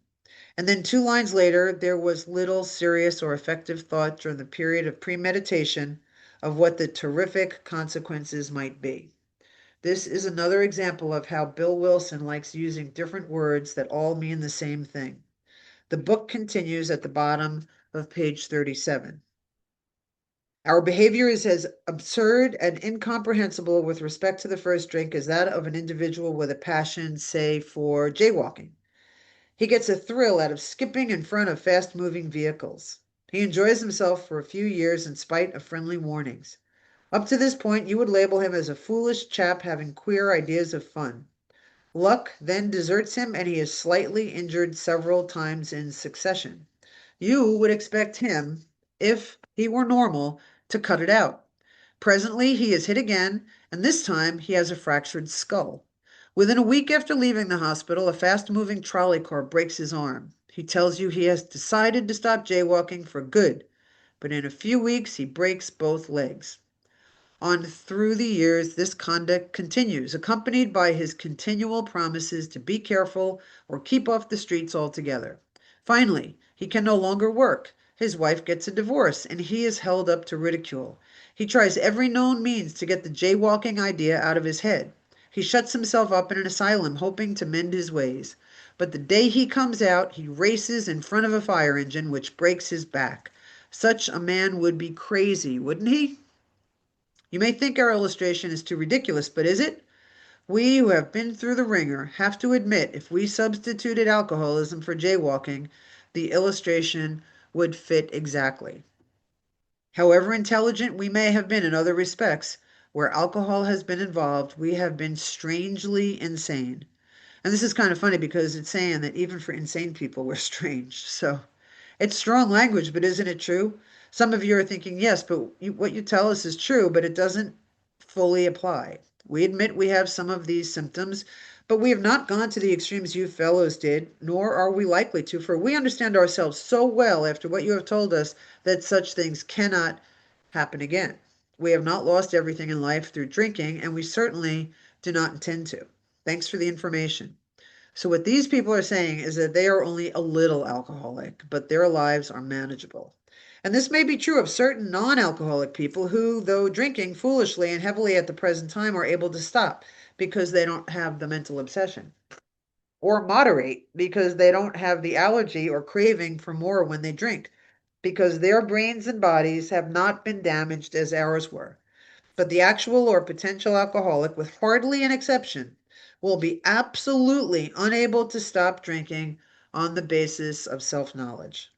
And then 2 lines later, there was little serious or effective thought during the period of premeditation of what the terrific consequences might be. This is another example of how Bill Wilson likes using different words that all mean the same thing. The book continues at the bottom of page 37. Our behavior is as absurd and incomprehensible with respect to the first drink as that of an individual with a passion, say, for jaywalking. He gets a thrill out of skipping in front of fast-moving vehicles. He enjoys himself for a few years in spite of friendly warnings. Up to this point, you would label him as a foolish chap having queer ideas of fun. Luck then deserts him and he is slightly injured several times in succession. You would expect him, if he were normal, to cut it out. Presently, he is hit again, and this time he has a fractured skull. Within a week after leaving the hospital, a fast moving trolley car breaks his arm. He tells you he has decided to stop jaywalking for good, but in a few weeks he breaks both legs. On through the years, this conduct continues, accompanied by his continual promises to be careful or keep off the streets altogether. Finally, he can no longer work. His wife gets a divorce, and he is held up to ridicule. He tries every known means to get the jaywalking idea out of his head. He shuts himself up in an asylum, hoping to mend his ways. But the day he comes out, he races in front of a fire engine, which breaks his back. Such a man would be crazy, wouldn't he? You may think our illustration is too ridiculous, but is it? We who have been through the ringer have to admit if we substituted alcoholism for jaywalking, the illustration would fit exactly. However intelligent we may have been in other respects, where alcohol has been involved, we have been strangely insane. And this is kind of funny because it's saying that even for insane people, we're strange. So it's strong language, but isn't it true? Some of you are thinking, yes, but what you tell us is true, but it doesn't fully apply. We admit we have some of these symptoms, but we have not gone to the extremes you fellows did, nor are we likely to, for we understand ourselves so well after what you have told us that such things cannot happen again. We have not lost everything in life through drinking, and we certainly do not intend to. Thanks for the information. So what these people are saying is that they are only a little alcoholic, but their lives are manageable. And this may be true of certain non-alcoholic people who, though drinking foolishly and heavily at the present time, are able to stop because they don't have the mental obsession. Or moderate because they don't have the allergy or craving for more when they drink, because their brains and bodies have not been damaged as ours were. But the actual or potential alcoholic, with hardly an exception, will be absolutely unable to stop drinking on the basis of self knowledge.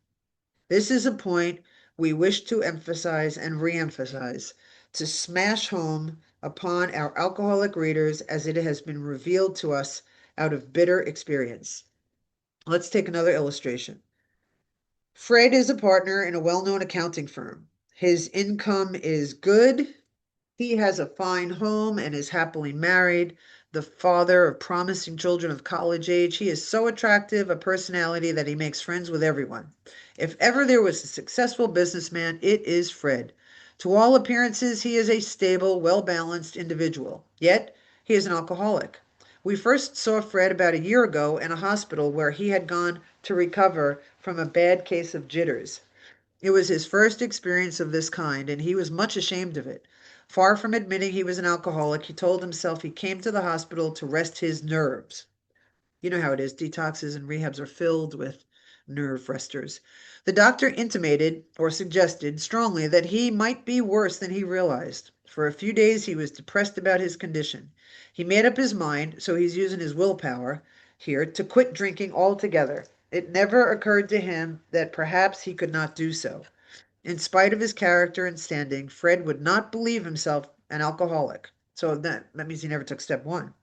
This is a point we wish to emphasize and re emphasize, to smash home upon our alcoholic readers as it has been revealed to us out of bitter experience. Let's take another illustration. Fred is a partner in a well known accounting firm. His income is good. He has a fine home and is happily married, the father of promising children of college age. He is so attractive a personality that he makes friends with everyone. If ever there was a successful businessman, it is Fred. To all appearances, he is a stable, well-balanced individual. Yet, he is an alcoholic. We first saw Fred about a year ago in a hospital where he had gone to recover from a bad case of jitters. It was his first experience of this kind, and he was much ashamed of it. Far from admitting he was an alcoholic, he told himself he came to the hospital to rest his nerves. You know how it is. Detoxes and rehabs are filled with nerve resters. The doctor intimated or suggested strongly that he might be worse than he realized. For a few days he was depressed about his condition. He made up his mind, so he's using his willpower here, to quit drinking altogether. It never occurred to him that perhaps he could not do so. In spite of his character and standing, Fred would not believe himself an alcoholic. So that means he never took step one.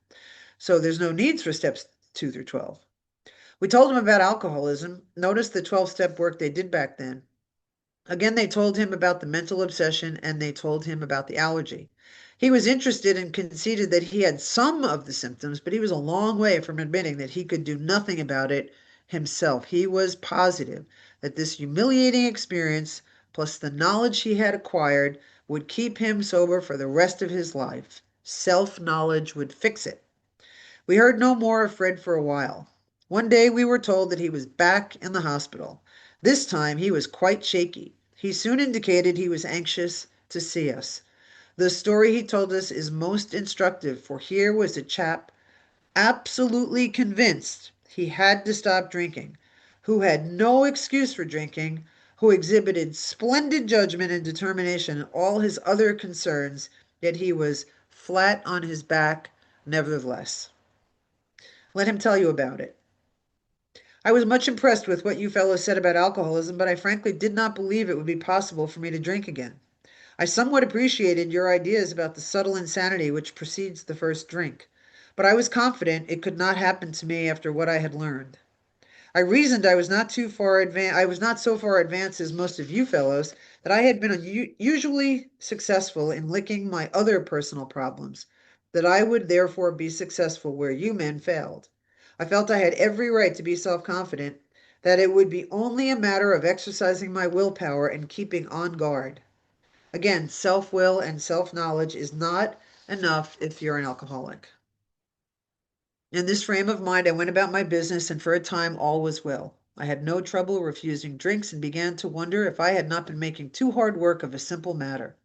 So there's no needs for steps 2 through 12. We told him about alcoholism. Notice the 12-step work they did back then. Again, they told him about the mental obsession and they told him about the allergy. He was interested and conceded that he had some of the symptoms, but he was a long way from admitting that he could do nothing about it himself. He was positive that this humiliating experience, plus the knowledge he had acquired, would keep him sober for the rest of his life. Self-knowledge would fix it. We heard no more of Fred for a while. One day we were told that he was back in the hospital. This time he was quite shaky. He soon indicated he was anxious to see us. The story he told us is most instructive, for here was a chap absolutely convinced he had to stop drinking, who had no excuse for drinking, who exhibited splendid judgment and determination in all his other concerns, yet he was flat on his back nevertheless. Let him tell you about it. I was much impressed with what you fellows said about alcoholism, but I frankly did not believe it would be possible for me to drink again. I somewhat appreciated your ideas about the subtle insanity which precedes the first drink, but I was confident it could not happen to me after what I had learned. I reasoned I was not so far advanced as most of you fellows, that I had been unusually successful in licking my other personal problems, that I would therefore be successful where you men failed. I felt I had every right to be self-confident, that it would be only a matter of exercising my willpower and keeping on guard. Again, self-will and self-knowledge is not enough if you're an alcoholic. In this frame of mind, I went about my business, and for a time all was well. I had no trouble refusing drinks and began to wonder if I had not been making too hard work of a simple matter.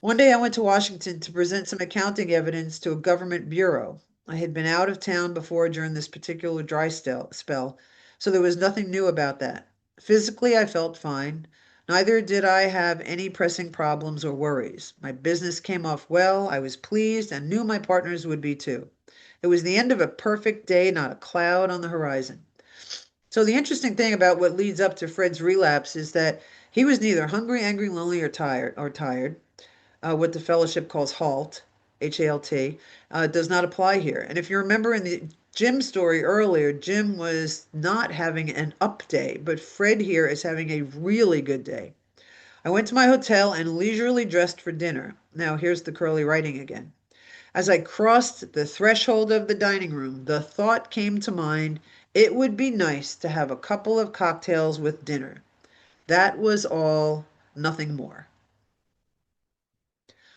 One day I went to Washington to present some accounting evidence to a government bureau. I had been out of town before during this particular dry spell, so there was nothing new about that. Physically, I felt fine. Neither did I have any pressing problems or worries. My business came off well, I was pleased, and knew my partners would be too. It was the end of a perfect day, not a cloud on the horizon. So the interesting thing about what leads up to Fred's relapse is that he was neither hungry, angry, lonely, or tired. What the fellowship calls halt, HALT, does not apply here. And if you remember in the Jim story earlier, Jim was not having an up day, but Fred here is having a really good day. I went to my hotel and leisurely dressed for dinner. Now here's the curly writing again. As I crossed the threshold of the dining room, the thought came to mind, it would be nice to have a couple of cocktails with dinner. That was all, nothing more.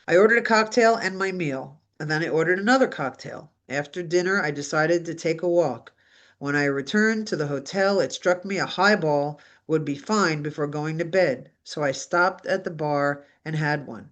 I ordered a cocktail and my meal, and then I ordered another cocktail. After dinner, I decided to take a walk. When I returned to the hotel, it struck me a highball would be fine before going to bed, so I stopped at the bar and had one.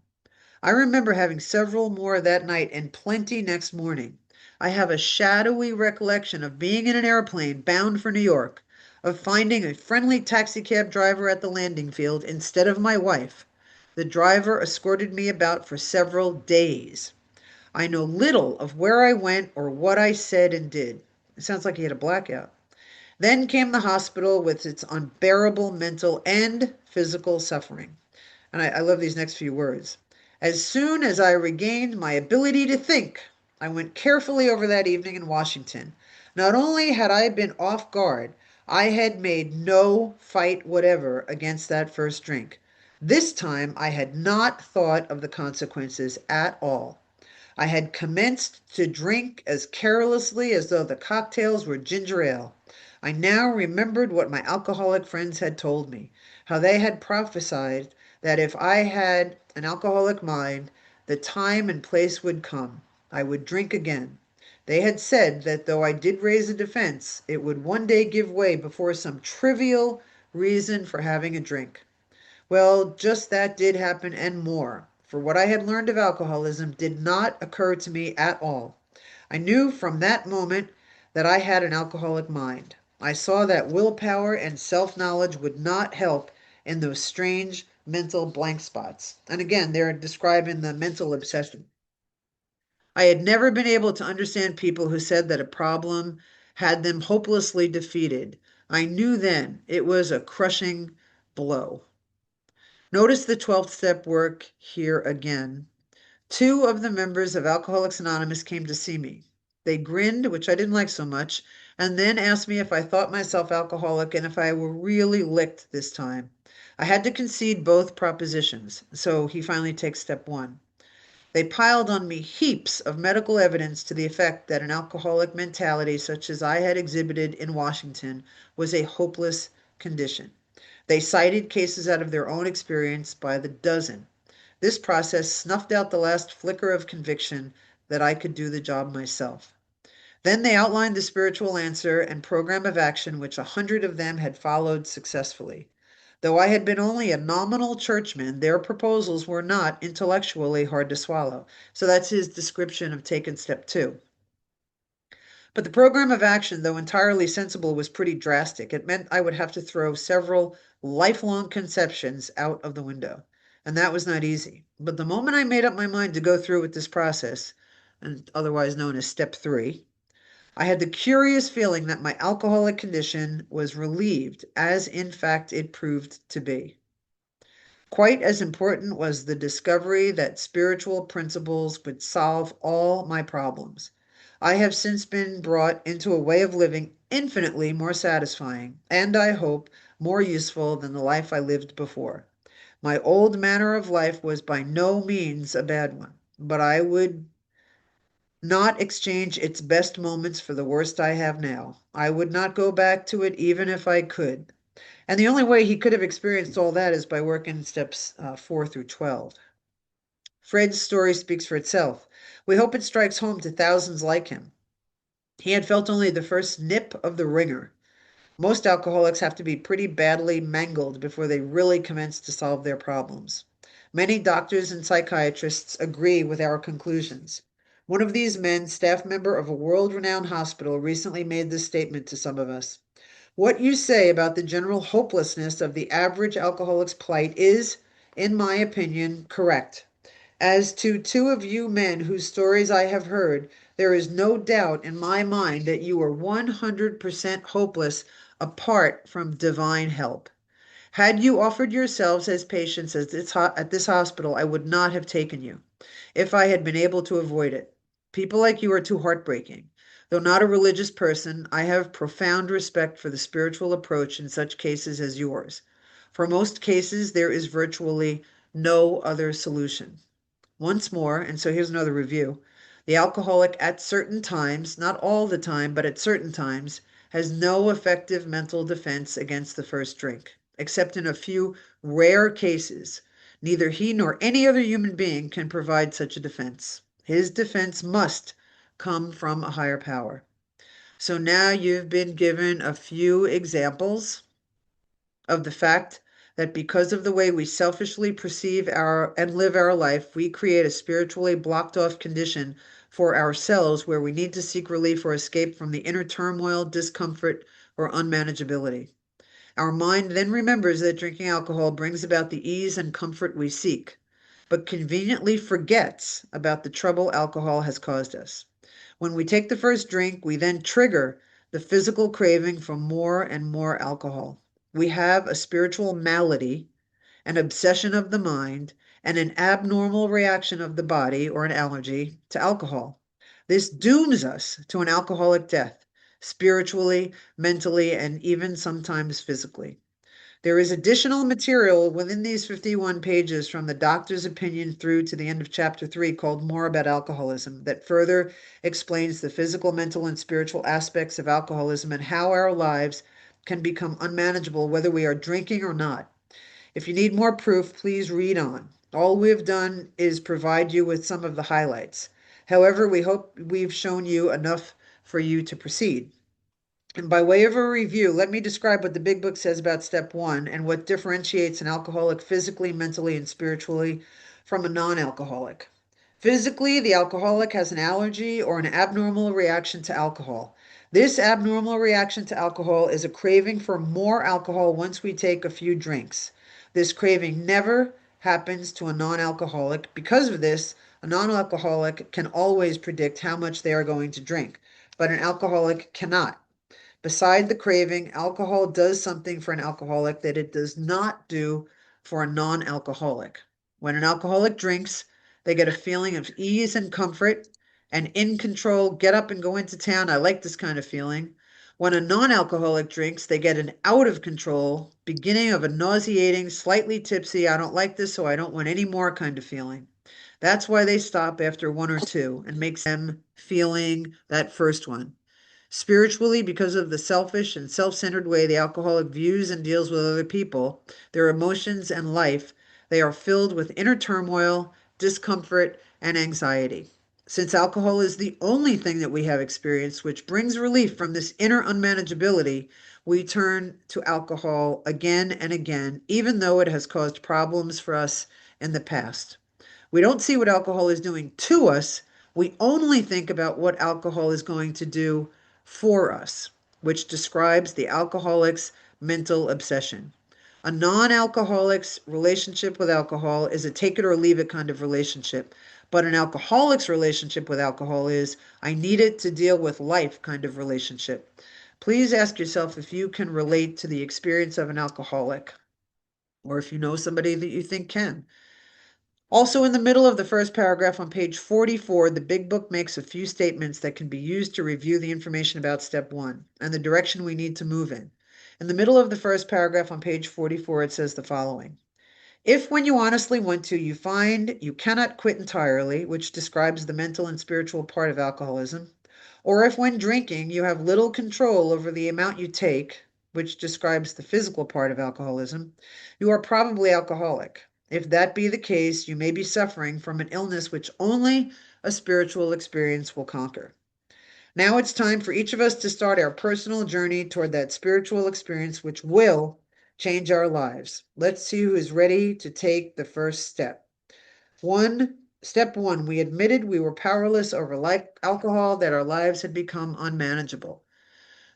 I remember having several more that night and plenty next morning. I have a shadowy recollection of being in an airplane bound for New York, of finding a friendly taxicab driver at the landing field instead of my wife. The driver escorted me about for several days. I know little of where I went or what I said and did. It sounds like he had a blackout. Then came the hospital with its unbearable mental and physical suffering. And I love these next few words. As soon as I regained my ability to think, I went carefully over that evening in Washington. Not only had I been off guard, I had made no fight whatever against that first drink. This time I had not thought of the consequences at all. I had commenced to drink as carelessly as though the cocktails were ginger ale. I now remembered what my alcoholic friends had told me, how they had prophesied that if I had an alcoholic mind, the time and place would come. I would drink again. They had said that though I did raise a defense, it would one day give way before some trivial reason for having a drink. Well, just that did happen and more, for what I had learned of alcoholism did not occur to me at all. I knew from that moment that I had an alcoholic mind. I saw that willpower and self-knowledge would not help in those strange mental blank spots. And again, they're describing the mental obsession. I had never been able to understand people who said that a problem had them hopelessly defeated. I knew then it was a crushing blow. Notice the 12th step work here again. Two of the members of Alcoholics Anonymous came to see me. They grinned, which I didn't like so much, and then asked me if I thought myself alcoholic and if I were really licked this time. I had to concede both propositions, so he finally takes step one. They piled on me heaps of medical evidence to the effect that an alcoholic mentality such as I had exhibited in Washington was a hopeless condition. They cited cases out of their own experience by the dozen. This process snuffed out the last flicker of conviction that I could do the job myself. Then they outlined the spiritual answer and program of action which 100 of them had followed successfully. Though I had been only a nominal churchman, their proposals were not intellectually hard to swallow. So that's his description of taken step two. But the program of action, though entirely sensible, was pretty drastic. It meant I would have to throw several lifelong conceptions out of the window. And that was not easy. But the moment I made up my mind to go through with this process, and otherwise known as step three, I had the curious feeling that my alcoholic condition was relieved, as in fact it proved to be. Quite as important was the discovery that spiritual principles would solve all my problems. I have since been brought into a way of living infinitely more satisfying, and I hope more useful than the life I lived before. My old manner of life was by no means a bad one, but I would not exchange its best moments for the worst I have now. I would not go back to it even if I could. And the only way he could have experienced all that is by working steps 4 through 12. Fred's story speaks for itself. We hope it strikes home to thousands like him. He had felt only the first nip of the ringer. Most alcoholics have to be pretty badly mangled before they really commence to solve their problems. Many doctors and psychiatrists agree with our conclusions. One of these men, staff member of a world-renowned hospital, recently made this statement to some of us. What you say about the general hopelessness of the average alcoholic's plight is, in my opinion, correct. As to two of you men whose stories I have heard, there is no doubt in my mind that you are 100% hopeless apart from divine help. Had you offered yourselves as patients at this hospital, I would not have taken you, if I had been able to avoid it. People like you are too heartbreaking. Though not a religious person, I have profound respect for the spiritual approach in such cases as yours. For most cases, there is virtually no other solution. Once more, and so here's another review. The alcoholic at certain times, not all the time, but at certain times, has no effective mental defense against the first drink, except in a few rare cases. Neither he nor any other human being can provide such a defense. His defense must come from a higher power. So now you've been given a few examples of the fact that because of the way we selfishly perceive our and live our life, we create a spiritually blocked off condition for ourselves where we need to seek relief or escape from the inner turmoil, discomfort, or unmanageability. Our mind then remembers that drinking alcohol brings about the ease and comfort we seek, but conveniently forgets about the trouble alcohol has caused us. When we take the first drink, we then trigger the physical craving for more and more alcohol. We have a spiritual malady, an obsession of the mind, and an abnormal reaction of the body or an allergy to alcohol. This dooms us to an alcoholic death, spiritually, mentally, and even sometimes physically. There is additional material within these 51 pages from the doctor's opinion through to the end of chapter 3 called More About Alcoholism that further explains the physical, mental, and spiritual aspects of alcoholism and how our lives can become unmanageable whether we are drinking or not. If you need more proof, please read on. All we've done is provide you with some of the highlights. However, we hope we've shown you enough for you to proceed. And by way of a review, let me describe what the Big Book says about step 1 and what differentiates an alcoholic physically, mentally, and spiritually from a non-alcoholic. Physically, the alcoholic has an allergy or an abnormal reaction to alcohol. This abnormal reaction to alcohol is a craving for more alcohol once we take a few drinks. This craving never happens to a non-alcoholic. Because of this, a non-alcoholic can always predict how much they are going to drink, but an alcoholic cannot. Beside the craving, alcohol does something for an alcoholic that it does not do for a non-alcoholic. When an alcoholic drinks, they get a feeling of ease and comfort and in control, get up and go into town. I like this kind of feeling. When a non-alcoholic drinks, they get an out of control, beginning of a nauseating, slightly tipsy, I don't like this, so I don't want any more kind of feeling. That's why they stop after one or two and makes them feeling that first one. Spiritually, because of the selfish and self-centered way the alcoholic views and deals with other people, their emotions and life, they are filled with inner turmoil, discomfort, and anxiety. Since alcohol is the only thing that we have experienced which brings relief from this inner unmanageability, we turn to alcohol again and again, even though it has caused problems for us in the past. We don't see what alcohol is doing to us. We only think about what alcohol is going to do for us, which describes the alcoholic's mental obsession. A non alcoholic's relationship with alcohol is a take it or leave it kind of relationship, But an alcoholic's relationship with alcohol is, I need it to deal with life kind of relationship. Please ask yourself if you can relate to the experience of an alcoholic, or if you know somebody that you think can. Also, in the middle of the first paragraph on page 44, the Big Book makes a few statements that can be used to review the information about step one and the direction we need to move in. In the middle of the first paragraph on page 44, it says the following. If, when you honestly want to, you find you cannot quit entirely, which describes the mental and spiritual part of alcoholism, or if, when drinking, you have little control over the amount you take, which describes the physical part of alcoholism, you are probably alcoholic. If that be the case, you may be suffering from an illness which only a spiritual experience will conquer. Now it's time for each of us to start our personal journey toward that spiritual experience which will change our lives. Let's see who is ready to take the first step. Step one, we admitted we were powerless over alcohol, that our lives had become unmanageable.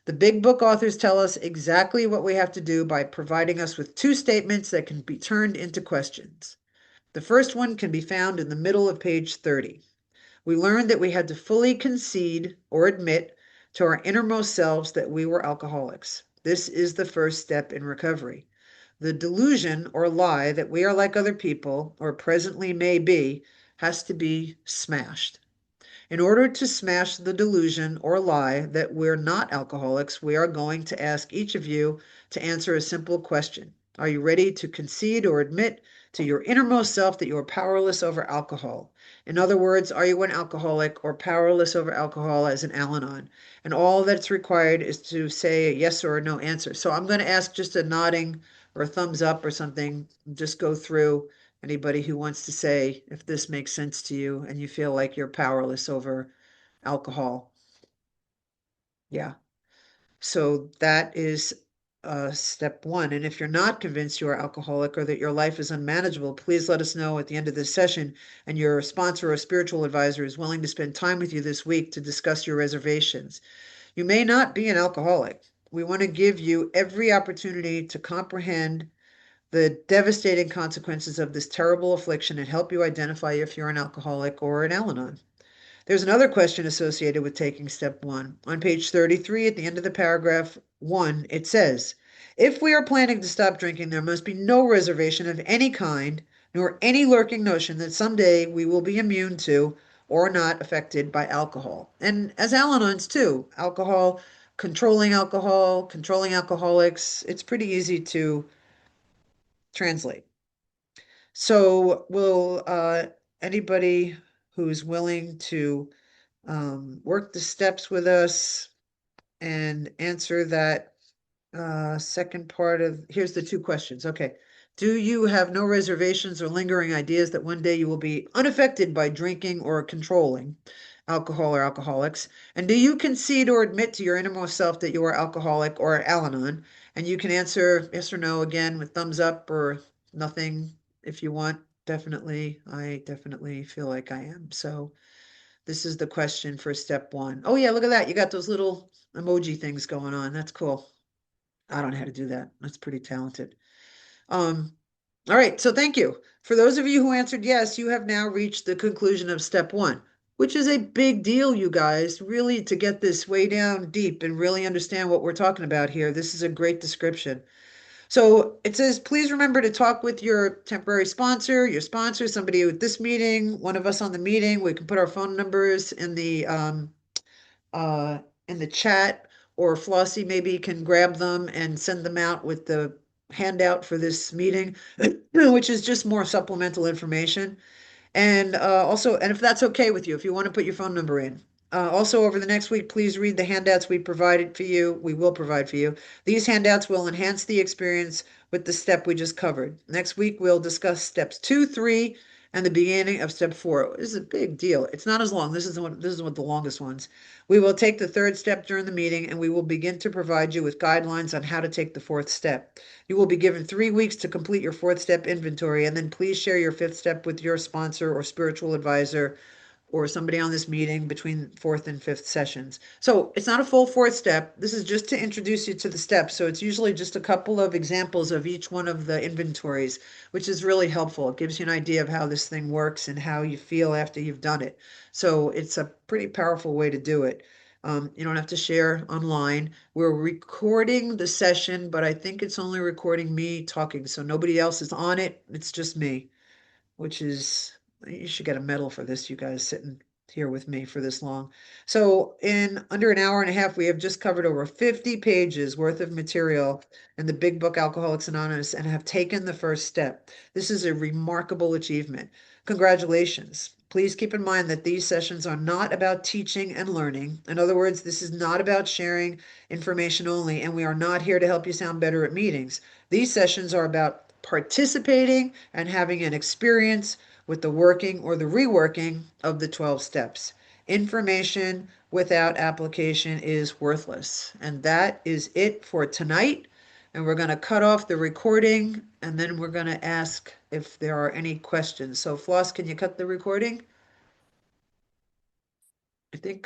The Big Book authors tell us exactly what we have to do by providing us with two statements that can be turned into questions. The first one can be found in the middle of page 30. We learned that we had to fully concede or admit to our innermost selves that we were alcoholics. This is the first step in recovery. The delusion or lie that we are like other people, or presently may be, has to be smashed. In order to smash the delusion or lie that we're not alcoholics, we are going to ask each of you to answer a simple question. Are you ready to concede or admit to your innermost self that you are powerless over alcohol? In other words, are you an alcoholic or powerless over alcohol as an Al-Anon? And all that's required is to say a yes or a no answer. So I'm going to ask just a nodding or a thumbs up or something. Just go through anybody who wants to say if this makes sense to you and you feel like you're powerless over alcohol. Yeah. So that is step one. And if you're not convinced you are alcoholic or that your life is unmanageable, please let us know at the end of this session. And your sponsor or spiritual advisor is willing to spend time with you this week to discuss your reservations. You may not be an alcoholic. We want to give you every opportunity to comprehend the devastating consequences of this terrible affliction and help you identify if you're an alcoholic or an Al-Anon. There's another question associated with taking step one. On page 33, at the end of the paragraph one, it says, if we are planning to stop drinking, there must be no reservation of any kind, nor any lurking notion that someday we will be immune to or not affected by alcohol. And as Al-Anons too, controlling alcohol, controlling alcoholics, it's pretty easy to translate. So will anybody who's willing to work the steps with us and answer that second part of, here's the two questions. Okay. Do you have no reservations or lingering ideas that one day you will be unaffected by drinking or controlling alcohol or alcoholics? And do you concede or admit to your innermost self that you are alcoholic or Al-Anon? And you can answer yes or no again with thumbs up or nothing if you want. Definitely, I definitely feel like I am. So this is the question for step one. Oh yeah, look at that. You got those little emoji things going on. That's cool. I don't know how to do that. That's pretty talented. Um, all right, so thank you. For those of you who answered yes, you have now reached the conclusion of step one, which is a big deal, you guys, really to get this way down deep and really understand what we're talking about here. This is a great description. So it says, please remember to talk with your temporary sponsor, somebody with this meeting, one of us on the meeting. We can put our phone numbers uh, in the chat, or Flossie maybe can grab them and send them out with the handout for this meeting, which is just more supplemental information. And also, and if that's okay with you, if you want to put your phone number in. Also, over the next week, please read the handouts we provided for you. We will provide for you. These handouts will enhance the experience with the step we just covered. Next week, we'll discuss steps 2, 3, and the beginning of step 4. This is a big deal. It's not as long. This is one of the longest ones. We will take the third step during the meeting, and we will begin to provide you with guidelines on how to take the fourth step. You will be given 3 weeks to complete your fourth step inventory, and then please share your fifth step with your sponsor or spiritual advisor or somebody on this meeting between fourth and fifth sessions. So it's not a full fourth step. This is just to introduce you to the steps. So it's usually just a couple of examples of each one of the inventories, which is really helpful. It gives you an idea of how this thing works and how you feel after you've done it. So it's a pretty powerful way to do it. You don't have to share online. We're recording the session, but I think it's only recording me talking, so nobody else is on it. It's just me, which is, you should get a medal for this, you guys sitting here with me for this long. So in under an hour and a half, we have just covered over 50 pages worth of material in the big book Alcoholics Anonymous and have taken the first step. This is a remarkable achievement. Congratulations. Please keep in mind that these sessions are not about teaching and learning. In other words, this is not about sharing information only, and we are not here to help you sound better at meetings. These sessions are about participating and having an experience with the working or the reworking of the 12 steps. Information without application is worthless. And that is it for tonight. And we're going to cut off the recording and then we're going to ask if there are any questions. So, Floss, can you cut the recording? I think